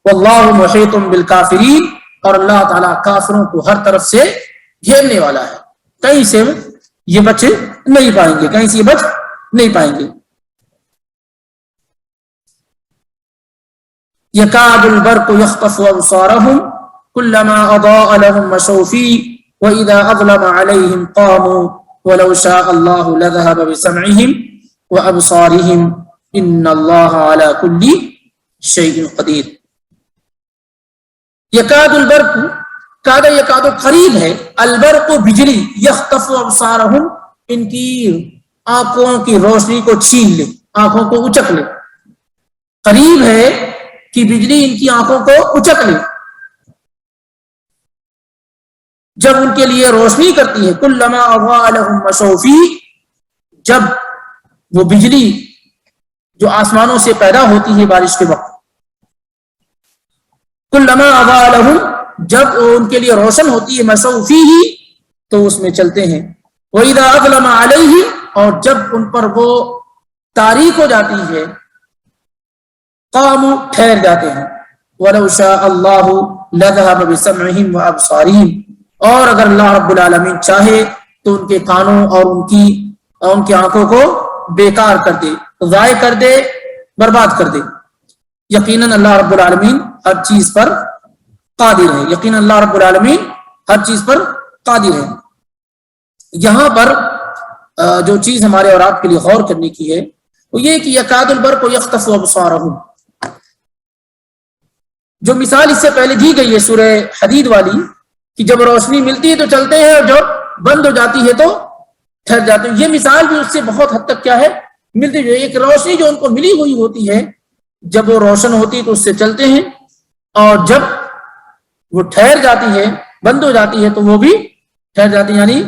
واللہ محیط بالکافرین، اور اللہ تعالیٰ کافروں کو ہر طرف سے گھیرنے والا ہے، کہیں سے یہ بچ نہیں پائیں گے، کہیں سے یہ بچ نہیں پائیں گے۔ یکاد البرق یخطف ابصارهم کلما اضاء لهم مشوا فیہ واذا اظلم علیہم قاموا ولو شاء اللہ لذهب بسمعهم وابصارهم ان اللہ علی کل شیء قدیر۔ یکاد البرق، کاد یکاد قریب ہے، البرق بجلی، یخطف ابصارهم ان کی آنکھوں کی روشنی کو چھین لے، آنکھوں کو اچک لے، قریب ہے کہ بجلی ان کی آنکھوں کو اچک لے جب ان کے لیے روشنی کرتی ہے۔ کلما اضاء لهم مشوا فیہ، جب وہ بجلی جو آسمانوں سے پیدا ہوتی ہے بارش کے وقت، کلما اضاء لهم، جب ان کے لیے روشن ہوتی ہے، مشوا فیہ تو اس میں چلتے ہیں، واذا اظلم علیہ، اور جب ان پر وہ تاریک ہو جاتی ہے، قاموا، ٹھہر جاتے ہیں، ولو شاء اللہ لذهب بسمعهم وابصارهم، اور اگر اللہ رب العالمین چاہے تو ان کے کانوں اور ان کی آنکھوں کو بیکار کر دے، ضائع کر دے، برباد کر دے۔ یقیناً اللہ رب العالمین ہر چیز پر قادر ہے، یقیناً اللہ رب العالمین ہر چیز پر قادر ہے۔ یہاں پر جو چیز ہمارے اور آپ کے لیے غور کرنے کی ہے وہ یہ کہ یکاد البرق یخطف ابصارهم، جو مثال اس سے پہلے دی گئی ہے سورہ حدید والی کہ جب روشنی ملتی ہے تو چلتے ہیں اور جب بند ہو جاتی ہے تو ٹھہر جاتے ہیں، یہ مثال بھی اس سے بہت حد تک کیا ہے، ملتی ہے۔ ایک روشنی جو ان کو ملی ہوئی ہوتی ہے، جب وہ روشن ہوتی ہے تو اس سے چلتے ہیں، اور جب وہ ٹھہر جاتی ہے، بند ہو جاتی ہے تو وہ بھی ٹھہر جاتی ہیں، یعنی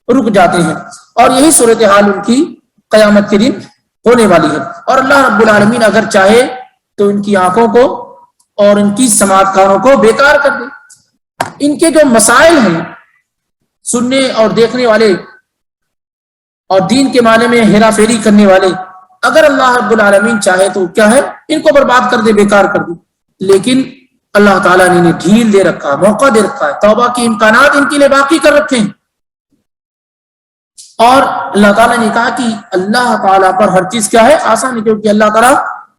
رک جاتے ہیں، اور یہی صورتحال ان کی قیامت کے دن ہونے والی ہے۔ اور اللہ رب العالمین اگر چاہے تو ان کی آنکھوں کو اور ان کی سماعت کاروں کو بیکار کر دے۔ ان کے جو مسائل ہیں سننے اور دیکھنے والے اور دین کے معنی میں ہیرا پھیری کرنے والے، اگر اللہ رب العالمین چاہے تو کیا ہے، ان کو برباد کر دے، بیکار کر دے، لیکن اللہ تعالیٰ نے انہیں ڈھیل دے رکھا، موقع دے رکھا ہے، توبہ کے امکانات ان کے لیے باقی کر رکھے ہیں، اور اللہ تعالیٰ نے کہا کہ اللہ تعالیٰ پر ہر چیز کیا ہے، آسان ہے، کیونکہ اللہ تعالیٰ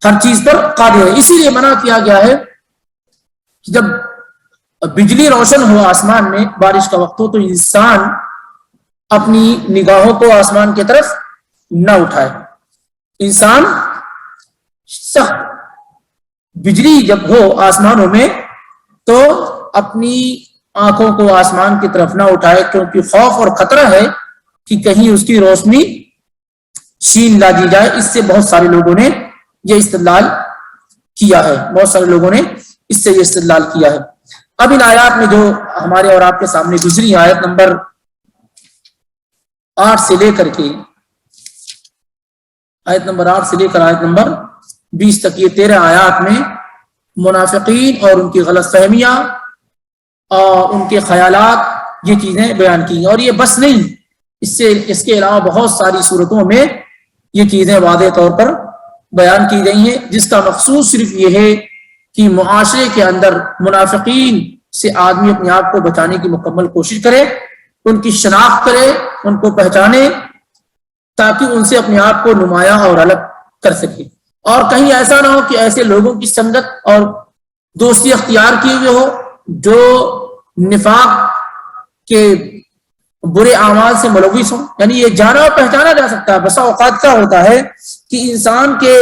ہر چیز پر قادر ہے۔ اسی لیے منع کیا گیا ہے کہ جب بجلی روشن ہو آسمان میں، بارش کا وقت ہو، تو انسان اپنی نگاہوں کو آسمان کی طرف نہ اٹھائے۔ انسان سخت بجلی جب ہو آسمانوں میں تو اپنی آنکھوں کو آسمان کی طرف نہ اٹھائے، کیونکہ خوف اور خطرہ ہے کہ کہیں اس کی روشنی چھین لا دی جائے۔ اس سے بہت سارے لوگوں نے یہ استدلال کیا ہے، بہت سارے لوگوں نے اس سے یہ استدلال کیا ہے۔ اب ان آیات میں جو ہمارے اور آپ کے سامنے گزری، آیت نمبر 8 سے لے کر کے آیت نمبر 8 سے لے کر آیت نمبر 20 تک، یہ 13 آیات میں منافقین اور ان کی غلط فہمیاں اور ان کے خیالات، یہ چیزیں بیان کی ہیں، اور یہ بس نہیں، اس کے علاوہ بہت ساری صورتوں میں یہ چیزیں واضح طور پر بیان کی گئی ہیں، جس کا مقصود صرف یہ ہے کہ معاشرے کے اندر منافقین سے آدمی اپنے آپ کو بچانے کی مکمل کوشش کرے، ان کی شناخت کرے، ان کو پہچانے، تاکہ ان سے اپنے آپ کو نمایاں اور الگ کر سکے، اور کہیں ایسا نہ ہو کہ ایسے لوگوں کی سنگت اور دوستی اختیار کیے ہوئے ہو جو نفاق کے برے اعمال سے ملوث ہوں۔ یعنی یہ جانا اور پہچانا جا سکتا ہے۔ بسا اوقات کا ہوتا ہے کہ انسان کے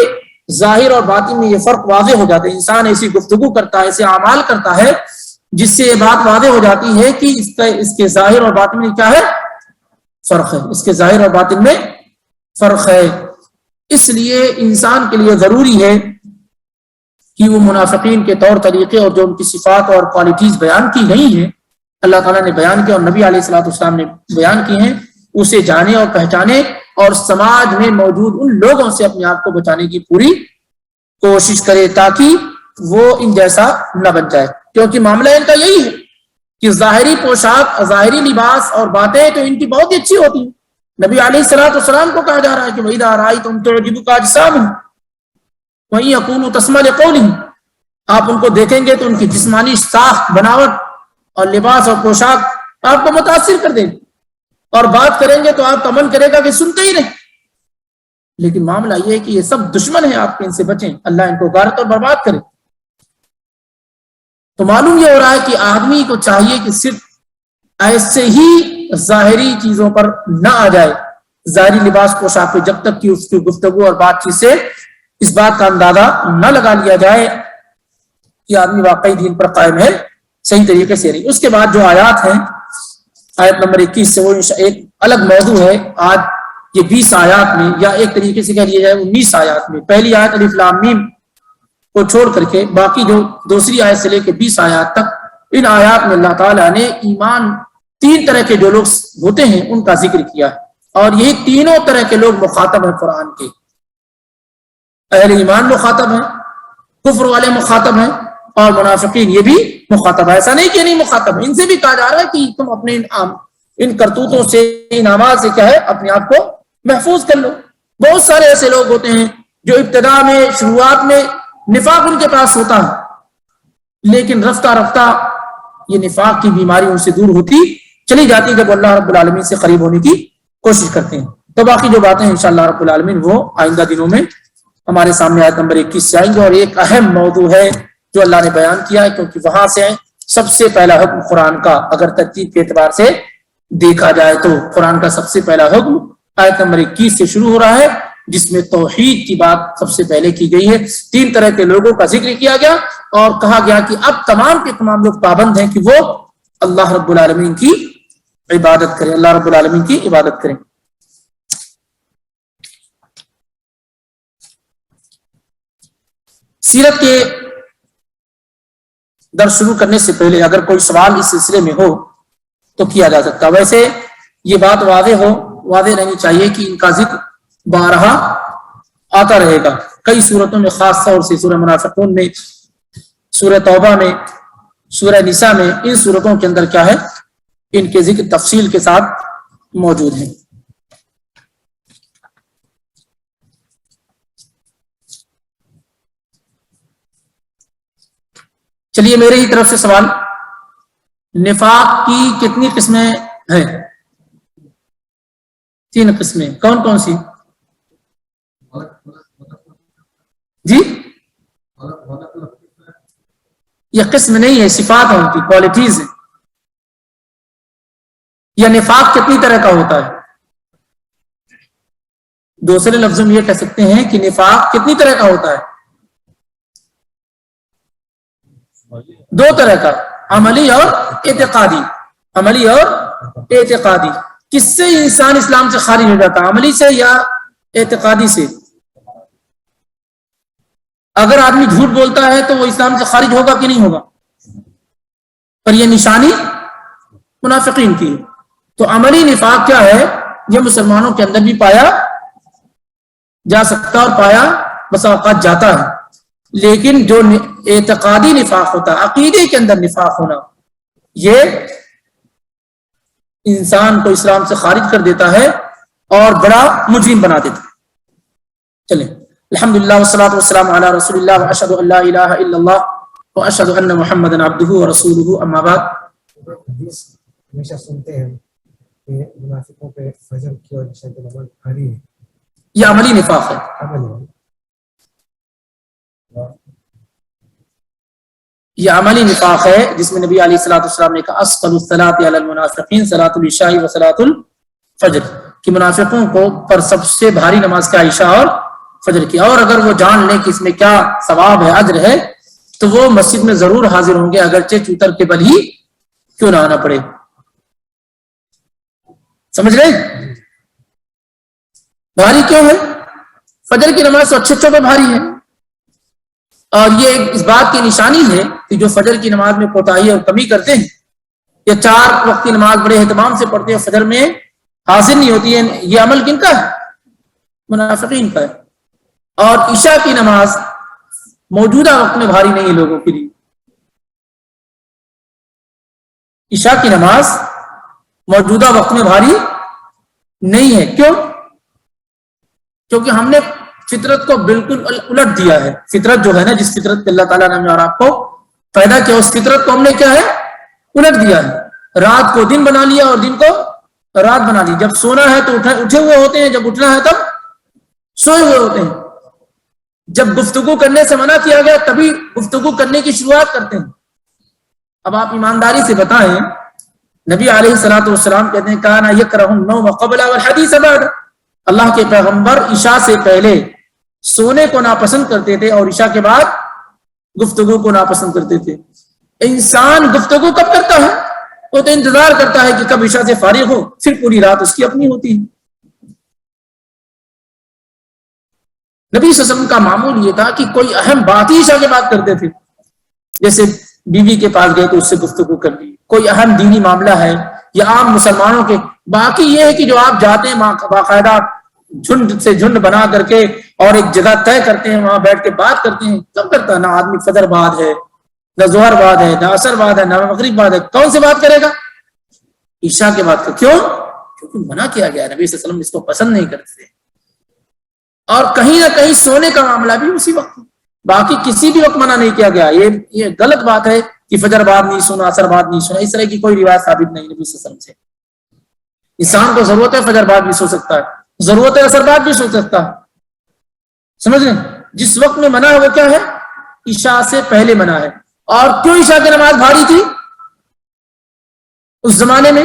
ظاہر اور باطن میں یہ فرق واضح ہو جاتا ہے. انسان ایسی گفتگو کرتا ہے، ایسے اعمال کرتا ہے جس سے یہ بات واضح ہو جاتی ہے کہ اس کے ظاہر اور باطن میں کیا ہے، فرق ہے. اس کے ظاہر اور باطن میں فرق ہے. اس لیے انسان کے لیے ضروری ہے کہ وہ منافقین کے طور طریقے اور جو ان کی صفات اور کوالٹیز بیان کی گئی ہیں، اللہ تعالیٰ نے بیان کیا اور نبی علیہ الصلوۃ والسلام نے بیان کی ہیں، اسے جانے اور پہچانے اور سماج میں موجود ان لوگوں سے اپنے آپ کو بچانے کی پوری کوشش کرے تاکہ وہ ان جیسا نہ بن جائے. کیونکہ معاملہ ان کا یہی ہے کہ ظاہری پوشاک، ظاہری لباس اور باتیں تو ان کی بہت ہی اچھی ہوتی ہیں. نبی علیہ الصلوۃ والسلام کو کہا جا رہا ہے کہ وَإِذَا رَأَيْتُمْ تُعْجِبُكَ أَجْسَامُهُمْ وَإِن يَكُونُوا تَسْمَعُ لِقَوْلِهِمْ، آپ ان کو دیکھیں گے تو ان کی جسمانی ساخت، بناوٹ اور لباس اور پوشاک آپ کو متاثر کر دیں گے، اور بات کریں گے تو آپ کا من کرے گا کہ سنتے ہی رہیں. لیکن معاملہ یہ ہے کہ یہ سب دشمن ہیں آپ کے، ان سے بچیں، اللہ ان کو غارت اور برباد کرے. تو معلوم یہ ہو رہا ہے کہ آدمی کو چاہیے کہ صرف ایسے ہی ظاہری چیزوں پر نہ آ جائے، ظاہری لباس پوشاک پہ، جب تک کہ اس کی گفتگو اور بات چیت سے اس بات کا اندازہ نہ لگا لیا جائے کہ آدمی واقعی دین پر قائم ہے، صحیح طریقے سے نہیں. اس کے بعد جو آیات ہیں، آیت نمبر 21 سے، وہ ایک الگ موضوع ہے. آج یہ 20 آیات میں، یا ایک طریقے سے کہہ لیا جائے 19 آیات میں، پہلی آیت الف لام میم کو چھوڑ کر کے باقی جو دوسری آیت سے لے کے 20 آیات تک، ان آیات میں اللہ تعالیٰ نے ایمان، 3 طرح کے جو لوگ ہوتے ہیں ان کا ذکر کیا ہے، اور یہی تینوں طرح کے لوگ مخاطب ہیں قرآن کے. اہل ایمان مخاطب ہیں، کفر والے مخاطب ہیں، اور منافقین یہ بھی مخاطب ہے. ایسا نہیں کہ نہیں مخاطب ہے، ان سے بھی کہا جا رہا ہے کہ تم اپنے ان کرتوتوں سے، ان اعمال سے کیا ہے، اپنے آپ کو محفوظ کر لو. بہت سارے ایسے لوگ ہوتے ہیں جو ابتدا میں، شروعات میں نفاق ان کے پاس ہوتا ہے، لیکن رفتہ رفتہ یہ نفاق کی بیماری ان سے دور ہوتی چلی جاتی جب اللہ رب العالمین سے قریب ہونے کی کوشش کرتے ہیں. تو باقی جو باتیں انشاءاللہ رب العالمین وہ آئندہ دنوں میں ہمارے سامنے آیت نمبر 21 سے آئیں گے. اور ایک اہم موضوع ہے جو اللہ نے بیان کیا ہے، کیونکہ وہاں سے سب سے پہلا حکم قرآن کا، اگر ترتیب کے اعتبار سے دیکھا جائے تو قرآن کا سب سے پہلا حکم آیت نمبر 21 سے شروع ہو رہا ہے، جس میں توحید کی بات سب سے پہلے کی گئی ہے. 3 طرح کے لوگوں کا ذکر کیا گیا اور کہا گیا کہ اب تمام کے تمام لوگ پابند ہیں کہ وہ اللہ رب العالمین کی عبادت کریں، اللہ رب العالمین کی عبادت کریں. سیرت کے درس شروع کرنے سے پہلے اگر کوئی سوال اس سلسلے میں ہو تو کیا جا سکتا. ویسے یہ بات واضح رہنی چاہیے کہ ان کا ذکر بارہا آتا رہے گا کئی صورتوں میں، خاص طور سے سورہ منافقون میں، سورہ توبہ میں، سورہ نساء میں. ان صورتوں کے اندر کیا ہے، ان کے ذکر تفصیل کے ساتھ موجود ہیں. چلیے میرے ہی طرف سے سوال، نفاق کی کتنی قسمیں ہیں؟ 3 قسمیں. کون کون سی؟ جی، یہ قسم نہیں ہے، صفات ہیں، ان کی کوالٹیز ہیں. یا نفاق کتنی طرح کا ہوتا ہے؟ دوسرے لفظوں میں یہ کہہ سکتے ہیں کہ نفاق کتنی طرح کا ہوتا ہے؟ 2 طرح کا، عملی اور اعتقادی. عملی اور اعتقادی. کس سے انسان اسلام سے خارج ہو جاتا ہے، عملی سے یا اعتقادی سے؟ اگر آدمی جھوٹ بولتا ہے تو وہ اسلام سے خارج ہوگا کہ نہیں ہوگا؟ پر یہ نشانی منافقین کی. تو عملی نفاق کیا ہے، یہ مسلمانوں کے اندر بھی پایا جا سکتا اور پایا بسا اوقات جاتا ہے. لیکن جو اعتقادی نفاق ہوتا ہے، عقیدے کے اندر نفاق ہونا، یہ انسان کو اسلام سے خارج کر دیتا ہے اور بڑا مجرم بنا دیتا ہے. چلیں، الحمدللہ والصلاۃ والسلام علی رسول اللہ واشهد ان لا الہ الا اللہ واشهد ان محمدا عبدہ ورسولہ. اما بعد، ہمیشہ سنتے ہیں کہ منافقوں پہ فجر کی اور عشاء کی نماز بھاری ہے، یہ عملی نفاق ہے. یہ عملی نفاق ہے جس میں نبی علیہ الصلوۃ والسلام نے کہا اسقل الصلاۃ علی المنافقین صلاۃ العشاء و صلاۃ الفجر، کہ منافقوں کو پر سب سے بھاری نماز کیا، عشاء اور فجر کی، اور اگر وہ جان لیں کہ اس میں کیا ثواب ہے، اجر ہے، تو وہ مسجد میں ضرور حاضر ہوں گے، اگرچہ چوتر کے بل ہی کیوں نہ آنا پڑے۔ سمجھ رہے؟ بھاری کیوں ہے؟ فجر کی نماز تو اچھے پہ بھاری ہے، اور یہ اس بات کی نشانی ہے کہ جو فجر کی نماز میں کوتاہی اور کمی کرتے ہیں، یا 4 وقت کی نماز بڑے اہتمام سے پڑھتے ہیں، فجر میں حاضر نہیں ہوتی ہے، یہ عمل کن کا ہے؟ منافقین کا ہے۔ اور عشاء کی نماز موجودہ وقت میں بھاری نہیں ہے لوگوں کے لیے۔ عشاء کی نماز موجودہ وقت میں بھاری نہیں ہے، کیوں؟ کیونکہ ہم نے فطرت کو بالکل الٹ دیا ہے۔ فطرت جو ہے نا، جس فطرت اللہ تعالیٰ نے ہمیں اور آپ کو پیدا کیا، اس فطرت کو ہم نے کیا ہے؟ الٹ دیا ہے۔ رات کو دن بنا لیا اور دن کو رات بنا لی۔ جب سونا ہے تو اٹھے ہوئے ہوتے ہیں، جب اٹھنا ہے تب سوئے ہوئے ہوتے ہیں۔ جب گفتگو کرنے سے منع کیا گیا تبھی گفتگو کرنے کی شروعات کرتے ہیں۔ اب آپ ایمانداری سے بتائیں، نبی علیہ الصلوۃ والسلام کہتے ہیں کانا یکرہ النوم قبل والحدیث بعد، اللہ کے پیغمبر عشاء سے پہلے سونے کو ناپسند کرتے تھے اور عشاء کے بعد گفتگو کو ناپسند کرتے تھے۔ انسان گفتگو کب کرتا ہے؟ وہ تو انتظار کرتا ہے کہ کب عشاء سے فارغ ہو، پھر پوری رات اس کی اپنی ہوتی ہے۔ نبی صلی اللہ علیہ وسلم کا معمول یہ تھا کہ کوئی اہم بات ہی عشاء کے بعد کرتے تھے، جیسے بیوی کے پاس گئے تو اس سے گفتگو کر لی، کوئی اہم دینی معاملہ ہے یا عام مسلمانوں کے۔ باقی یہ ہے کہ جو آپ جاتے ہیں باقاعدہ جھنڈ سے جھنڈ بنا کر کے اور ایک جگہ طے کرتے ہیں، وہاں بیٹھ کے بات کرتے ہیں، کب کرتا ہے؟ نہ آدمی فجر بعد ہے، نہ ظہر بعد ہے، نہ عصر بعد ہے، نہ مغرب بعد ہے، کون سے بات کرے گا؟ عشاء کے بعد کا۔ کیوں؟ کیونکہ منع کیا گیا، نبی صلی اللہ علیہ وسلم اس کو پسند نہیں کرتے تھے۔ اور کہیں نہ کہیں سونے کا معاملہ بھی اسی وقت، باقی کسی بھی وقت منع نہیں کیا گیا۔ یہ غلط بات ہے کہ فجر بعد نہیں سونا، عصر بعد نہیں سونا، اس طرح کی کوئی روایت ثابت نہیں نبی صلی اللہ علیہ وسلم سے۔ انسان کو ضرورت ہے فجر بعد بھی سو سکتا ہے، ضرورت ہے عصر بعد بھی سو سکتا ہے، سمجھ لیں؟ جس وقت میں منع ہے وہ کیا ہے؟ عشاء سے پہلے منع ہے۔ اور کیوں عشاء کی نماز بھاری تھی اس زمانے میں؟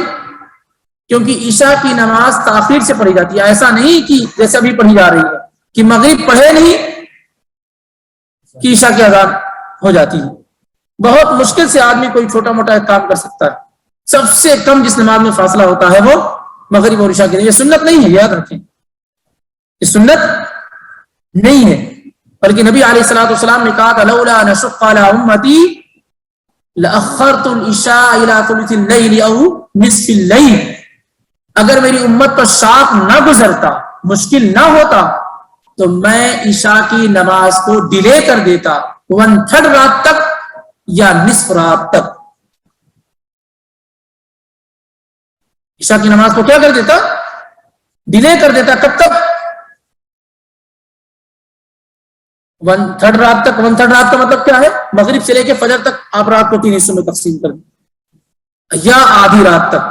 کیونکہ عشاء کی نماز تاخیر سے پڑھی جاتی ہے، ایسا نہیں کہ جیسے ابھی پڑھی جا رہی ہے کہ مغرب پڑھے نہیں کہ عشاء کی اذان ہو جاتی ہے۔ بہت مشکل سے آدمی کوئی چھوٹا موٹا ایک کام کر سکتا ہے، سب سے کم جس نماز میں فاصلہ ہوتا ہے وہ مغرب اور عشاء کے لیے۔ یہ سنت نہیں ہے، یاد رکھیں، یہ سنت نہیں ہے، بلکہ نبی علیہ الصلوۃ والسلام نے کہا تھا لولا ان اشق علی امتی لاخرت العشاء الى ثلث الليل او نصف الليل، اگر میری امت پر شاق نہ گزرتا، مشکل نہ ہوتا، تو میں عشاء کی نماز کو ڈیلے کر دیتا 1/3 رات تک یا نصف رات تک۔ عشاء کی نماز کو کیا کر دیتا؟ ڈیلے کر دیتا۔ کب تک؟ 1/3 رات تک۔ 1/3 رات کا مطلب کیا ہے؟ مغرب سے لے کے فجر تک آپ رات کو 3 حصوں میں تقسیم کر دیں، یا آدھی رات تک۔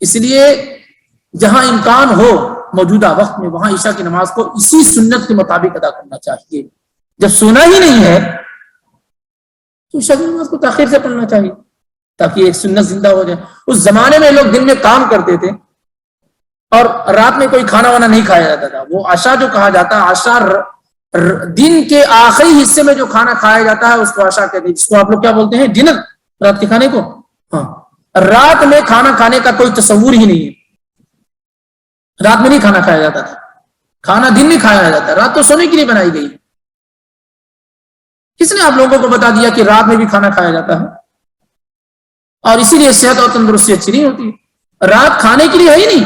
اس لیے جہاں امکان ہو موجودہ وقت میں، وہاں عشاء کی نماز کو اسی سنت کے مطابق ادا کرنا چاہیے۔ جب سونا ہی نہیں ہے تو عشاء کی نماز کو تاخیر سے پڑھنا چاہیے تاکہ ایک سنت زندہ ہو جائے۔ اس زمانے میں لوگ دن میں کام کرتے تھے اور رات میں کوئی کھانا وانا نہیں کھایا جاتا تھا۔ وہ عشاء جو کہا جاتا ہے، عشاء دن کے آخری حصے میں جو کھانا کھایا جاتا ہے اس کو عشاء کہتے ہیں، جس کو آپ لوگ کیا بولتے ہیں؟ ڈنر، رات کے کھانے کو۔ ہاں، رات میں کھانا کھانے کا کوئی تصور ہی نہیں ہے، رات میں نہیں کھانا کھایا جاتا تھا، کھانا دن میں کھایا جاتا ہے، رات تو سونے کے لیے بنائی گئی۔ کس نے آپ لوگوں کو بتا دیا کہ رات میں بھی کھانا کھایا جاتا ہے؟ اور اسی لیے صحت اور تندرستی اچھی نہیں ہوتی۔ رات کھانے کے لیے ہے ہی نہیں،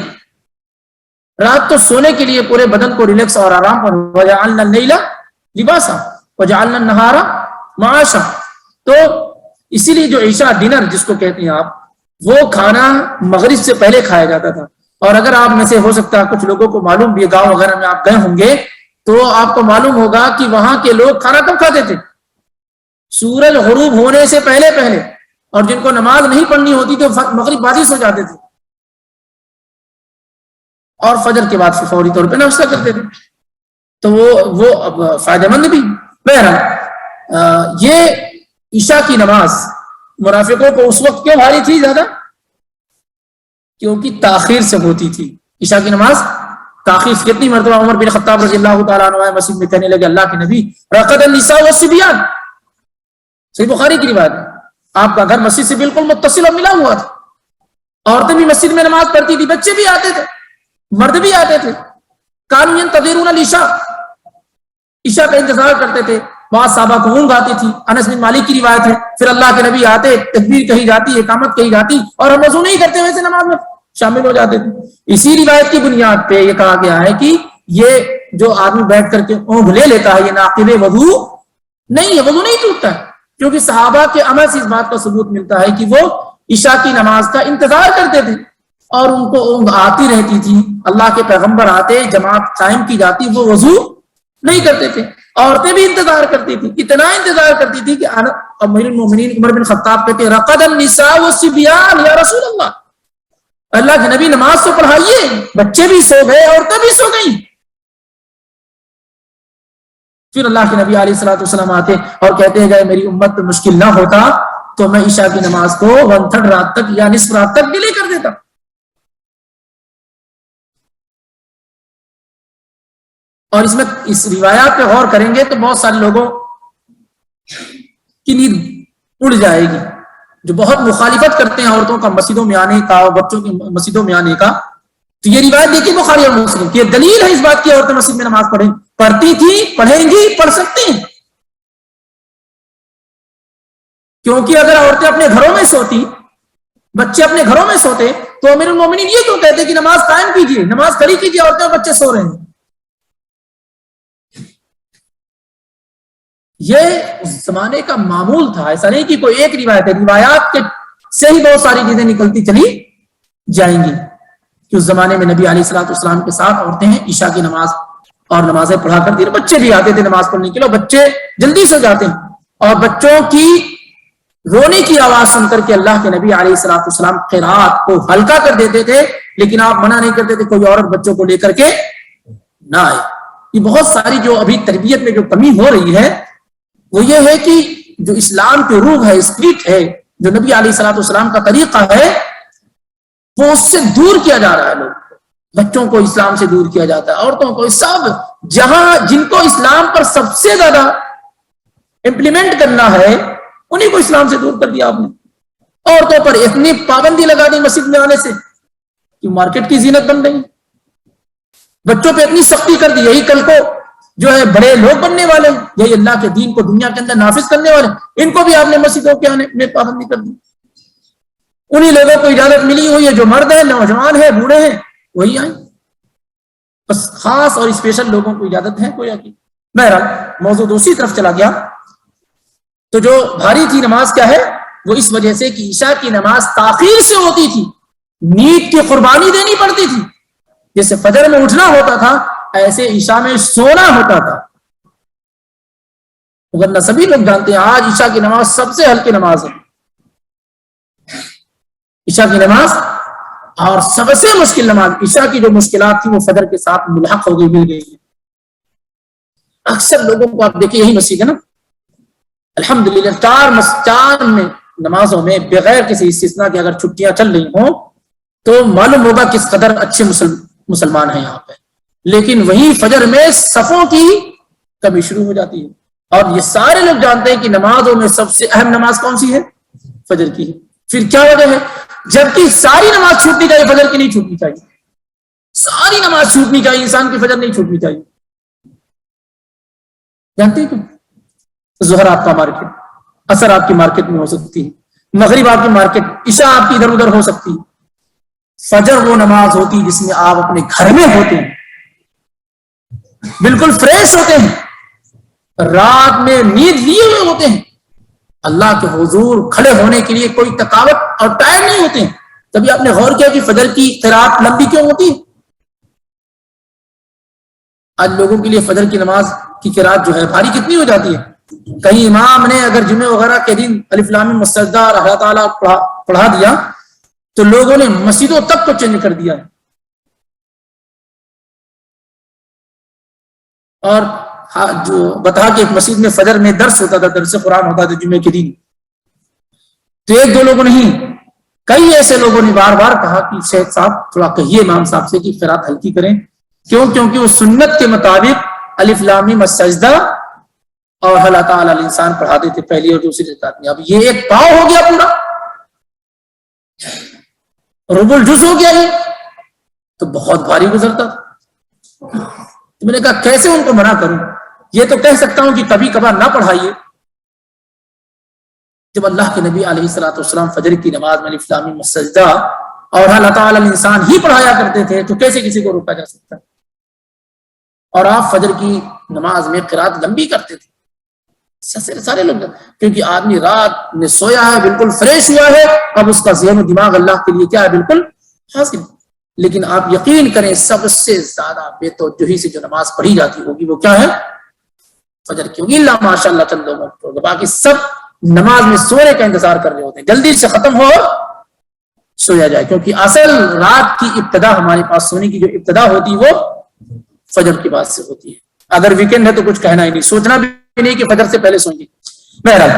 رات تو سونے کے لیے، پورے بدن کو ریلیکس اور آرام پر۔ وَجَعَلْنَا اللَّيْلَ لِبَاسًا وَجَعَلْنَا النَّهَارَ مَعَاشًا۔ تو اسی لیے جو عشاء ڈنر جس کو کہتے ہیں آپ، وہ کھانا مغرب سے پہلے کھایا جاتا تھا۔ اور اگر آپ میں سے ہو سکتا ہے کچھ لوگوں کو معلوم بھی ہے، گاؤں وغیرہ میں آپ گئے ہوں گے تو آپ کو معلوم ہوگا کہ وہاں کے لوگ کھانا کب کھاتے تھے؟ سورج غروب ہونے سے پہلے پہلے، اور جن کو نماز نہیں پڑھنی ہوتی تو مغرب بعد ہی سو جاتے تھے اور فجر کے بعد فوری طور پہ ناشتہ کرتے تھے۔ تو وہ فائدہ مند بھی۔ بہرحال یہ عشاء کی نماز منافقوں کو اس وقت کیوں بھاری تھی زیادہ؟ کیونکہ تاخیر سے ہوتی تھی۔ عشاء کی نماز تاخیر کتنی مرتبہ عمر بن خطاب رضی اللہ تعالیٰ عنہ مسجد میں کہنے لگے اللہ کے نبی رقد النساء والصبیان، صحیح بخاری کی روایت ہے، آپ کا گھر مسجد سے بالکل متصل اور ملا ہوا تھا، عورتیں بھی مسجد میں نماز پڑھتی تھی، بچے بھی آتے تھے، مرد بھی آتے تھے، کانوا ینتظرون العشاء، عشاء کا انتظار کرتے تھے، بعض صحابہ کو اونگ آتی تھی، انس بن مالک کی روایت ہے، پھر اللہ کے نبی آتے، تکبیر کہی جاتی، اقامت کہی جاتی اور ہم وضو نہیں کرتے ویسے نماز میں شامل ہو جاتے تھے۔ اسی روایت کی بنیاد پہ یہ کہا گیا ہے کہ یہ جو آدمی بیٹھ کر کے اونگ لے لیتا ہے یہ ناقض وضو نہیں ہے، وضو نہیں ٹوٹتا ہے، کیونکہ صحابہ کے عمل سے اس بات کا ثبوت ملتا ہے کہ وہ عشاء کی نماز کا انتظار کرتے تھے اور ان کو اونگ آتی رہتی تھی، اللہ کے پیغمبر آتے، جماعت قائم کی جاتی، وہ وضو نہیں کرتے تھے، عورتیں بھی انتظار کرتی تھی، اتنا انتظار کرتی تھی کہ امیر المومنین عمر بن خطاب کہتے رقد النساء والصبیان یا رسول اللہ، اللہ کے نبی نماز تو پڑھائیے، بچے بھی سو گئے، عورتیں بھی سو گئیں۔ پھر اللہ کے نبی علیہ الصلوۃ والسلام آتے اور کہتے ہیں اگر میری امت پہ مشکل نہ ہوتا تو میں عشاء کی نماز کو 1/3 رات تک یا نصف رات تک ڈیلے کر دیتا۔ اور اس میں اس روایات پہ غور کریں گے تو بہت سارے لوگوں کی نیند اڑ جائے گی جو بہت مخالفت کرتے ہیں عورتوں کا مسجدوں میں آنے کا اور بچوں کی مسجدوں میں آنے کا۔ تو یہ روایت دیکھیے بخاری اور مسلم کی، یہ دلیل ہے اس بات کی عورتیں مسجد میں نماز پڑھیں، پڑھتی تھی، پڑھیں گی، پڑھ سکتی ہیں، کیونکہ اگر عورتیں اپنے گھروں میں سوتی، بچے اپنے گھروں میں سوتے تو امیر المومنین یہ کیوں کہتے کہ نماز قائم کیجیے، نماز کھڑی کیجیے، عورتیں اور بچے سو رہے ہیں۔ یہ اس زمانے کا معمول تھا، ایسا نہیں کہ کوئی ایک روایت ہے، روایات کے سے ہی بہت ساری چیزیں نکلتی چلی جائیں گی کہ اس زمانے میں نبی علیہ الصلوۃ والسلام کے ساتھ عورتیں عشاء کی نماز اور نمازیں پڑھا کرتی تھیں، بچے بھی آتے تھے نماز پڑھنے کے لیے، بچے جلدی سو جاتے ہیں اور بچوں کی رونے کی آواز سن کر کے اللہ کے نبی علیہ الصلوۃ والسلام قرات کو ہلکا کر دیتے تھے، لیکن آپ منع نہیں کرتے تھے کوئی عورت بچوں کو لے کر کے نہ آئے۔ یہ بہت ساری جو ابھی تربیت میں جو کمی ہو رہی ہے وہ یہ ہے کہ جو اسلام کی روح ہے، اسپرٹ ہے، جو نبی علیہ الصلوۃ والسلام کا طریقہ ہے وہ اس سے دور کیا جا رہا ہے، لوگ بچوں کو اسلام سے دور کیا جاتا ہے، عورتوں کو، سب جہاں جن کو اسلام پر سب سے زیادہ امپلیمنٹ کرنا ہے انہیں کو اسلام سے دور کر دیا آپ نے۔ عورتوں پر اتنی پابندی لگا دی مسجد میں آنے سے کہ مارکیٹ کی زینت بن گئی، بچوں پہ اتنی سختی کر دی، یہی کل کو جو ہے بڑے لوگ بننے والے، یہی اللہ کے دین کو دنیا کے اندر نافذ کرنے والے، ان کو بھی آپ نے مسجدوں کے آنے میں پابندی کر دی۔ انہی لوگوں کو اجازت ملی ہوئی ہے جو مرد ہیں، نوجوان ہیں، بوڑھے ہیں، وہی آئیں، بس خاص اور اسپیشل لوگوں کو اجازت ہے کوئی کی۔ بہرحال موضوع دوسری طرف چلا گیا، تو جو بھاری تھی نماز کیا ہے، وہ اس وجہ سے کہ عشاء کی نماز تاخیر سے ہوتی تھی، نیند کی قربانی دینی پڑتی تھی، جیسے فجر میں اٹھنا ہوتا تھا ایسے عشاء میں سونا ہوتا تھا، ورنہ سبھی لوگ جانتے ہیں آج عشاء کی نماز سب سے ہلکی نماز ہے، عشاء کی نماز اور سب سے مشکل نماز، عشاء کی جو مشکلات تھی وہ فجر کے ساتھ ملحق ہو گئی، مل گئی ہے۔ اکثر لوگوں کو آپ دیکھیں یہی مسجد ہے نا، الحمدللہ چار میں نمازوں میں بغیر کسی استثناء کے اگر چھٹیاں چل رہی ہوں تو معلوم ہوگا کس قدر اچھے مسلمان ہیں یہاں پہ، لیکن وہیں فجر میں صفوں کی کمی شروع ہو جاتی ہے، اور یہ سارے لوگ جانتے ہیں کہ نمازوں میں سب سے اہم نماز کون سی ہے، فجر کی ہے۔ پھر کیا وجہ ہے، جبکہ ساری نماز چھوٹنی چاہیے، فجر کی نہیں چھوٹنی چاہیے، ساری نماز چھوٹنی چاہیے، انسان کی فجر نہیں چھوٹنی چاہیے۔ جانتے ہیں کیوں؟ ظہر آپ کا مارکیٹ، عصر آپ کی مارکیٹ میں ہو سکتی ہے، مغرب آپ کی مارکیٹ، عشاء آپ کی ادھر ادھر ہو سکتی ہے، فجر وہ نماز ہوتی ہے جس میں آپ اپنے گھر میں ہوتے ہیں، بالکل فریش ہوتے ہیں، رات میں نیند لیے ہوئے ہوتے ہیں، اللہ کے حضور کھڑے ہونے کے لیے کوئی تھکاوٹ اور ٹائم نہیں ہوتے ہیں۔ کبھی آپ نے غور کیا کہ فجر کی قرات لمبی کیوں ہوتی ہے؟ آج لوگوں کے لیے فجر کی نماز کی قرات جو ہے بھاری کتنی ہو جاتی ہے، کہیں امام نے اگر جمعہ وغیرہ کے دن الف لام میم مسجدہ اللہ تعالیٰ پڑھا دیا تو لوگوں نے مسجدوں تک کو چینج کر دیا، اور جو بتا کہ ایک مسجد میں فجر میں درس ہوتا تھا، درس قرآن ہوتا تھا جمعے کے دن، تو ایک دو لوگوں نہیں کئی ایسے لوگوں نے بار بار کہا کہ شیخ صاحب تھوڑا کہیے امام صاحب سے کہ قرات ہلکی کریں، کیوں؟ کیونکہ اس سنت کے مطابق الف لام میم السجدہ اور اللہ تعالی الانسان پڑھاتے تھے پہلی اور دوسری رکعت میں. اب یہ ایک پاؤ ہو گیا پورا، ربع الجز ہو گیا، یہ تو بہت بھاری گزرتا تھا. تو میں نے کہا کیسے ان کو منع کروں؟ یہ تو کہہ سکتا ہوں کہ کبھی کبھار نہ پڑھائیے. جب اللہ کے نبی علیہ الصلوۃ والسلام فجر کی نماز میں الف لام میم السجدہ اور اللہ تعالی الانسان ہی پڑھایا کرتے تھے تو کیسے کسی کو روکا جا سکتا؟ اور آپ فجر کی نماز میں قرات لمبی کرتے تھے سارے لوگ، کیونکہ آدمی رات میں سویا ہے، بالکل فریش ہوا ہے، اب اس کا ذہن و دماغ اللہ کے لیے کیا ہے؟ بالکل حاضر. لیکن آپ یقین کریں سب سے زیادہ بے توجہی سے جو نماز پڑھی جاتی ہوگی وہ کیا ہے؟ فجر کی ہوگی. اللہ ماشاء اللہ چند لوگوں کو، باقی سب نماز میں سونے کا انتظار کر رہے ہوتے ہیں، جلدی سے ختم ہو سویا جائے، کیونکہ اصل رات کی ابتدا ہمارے پاس سونے کی جو ابتدا ہوتی وہ فجر کے بعد سے ہوتی ہے. اگر ویکینڈ ہے تو کچھ کہنا ہی نہیں، سوچنا بھی نہیں کہ فجر سے پہلے سوئیں گے. بہرحال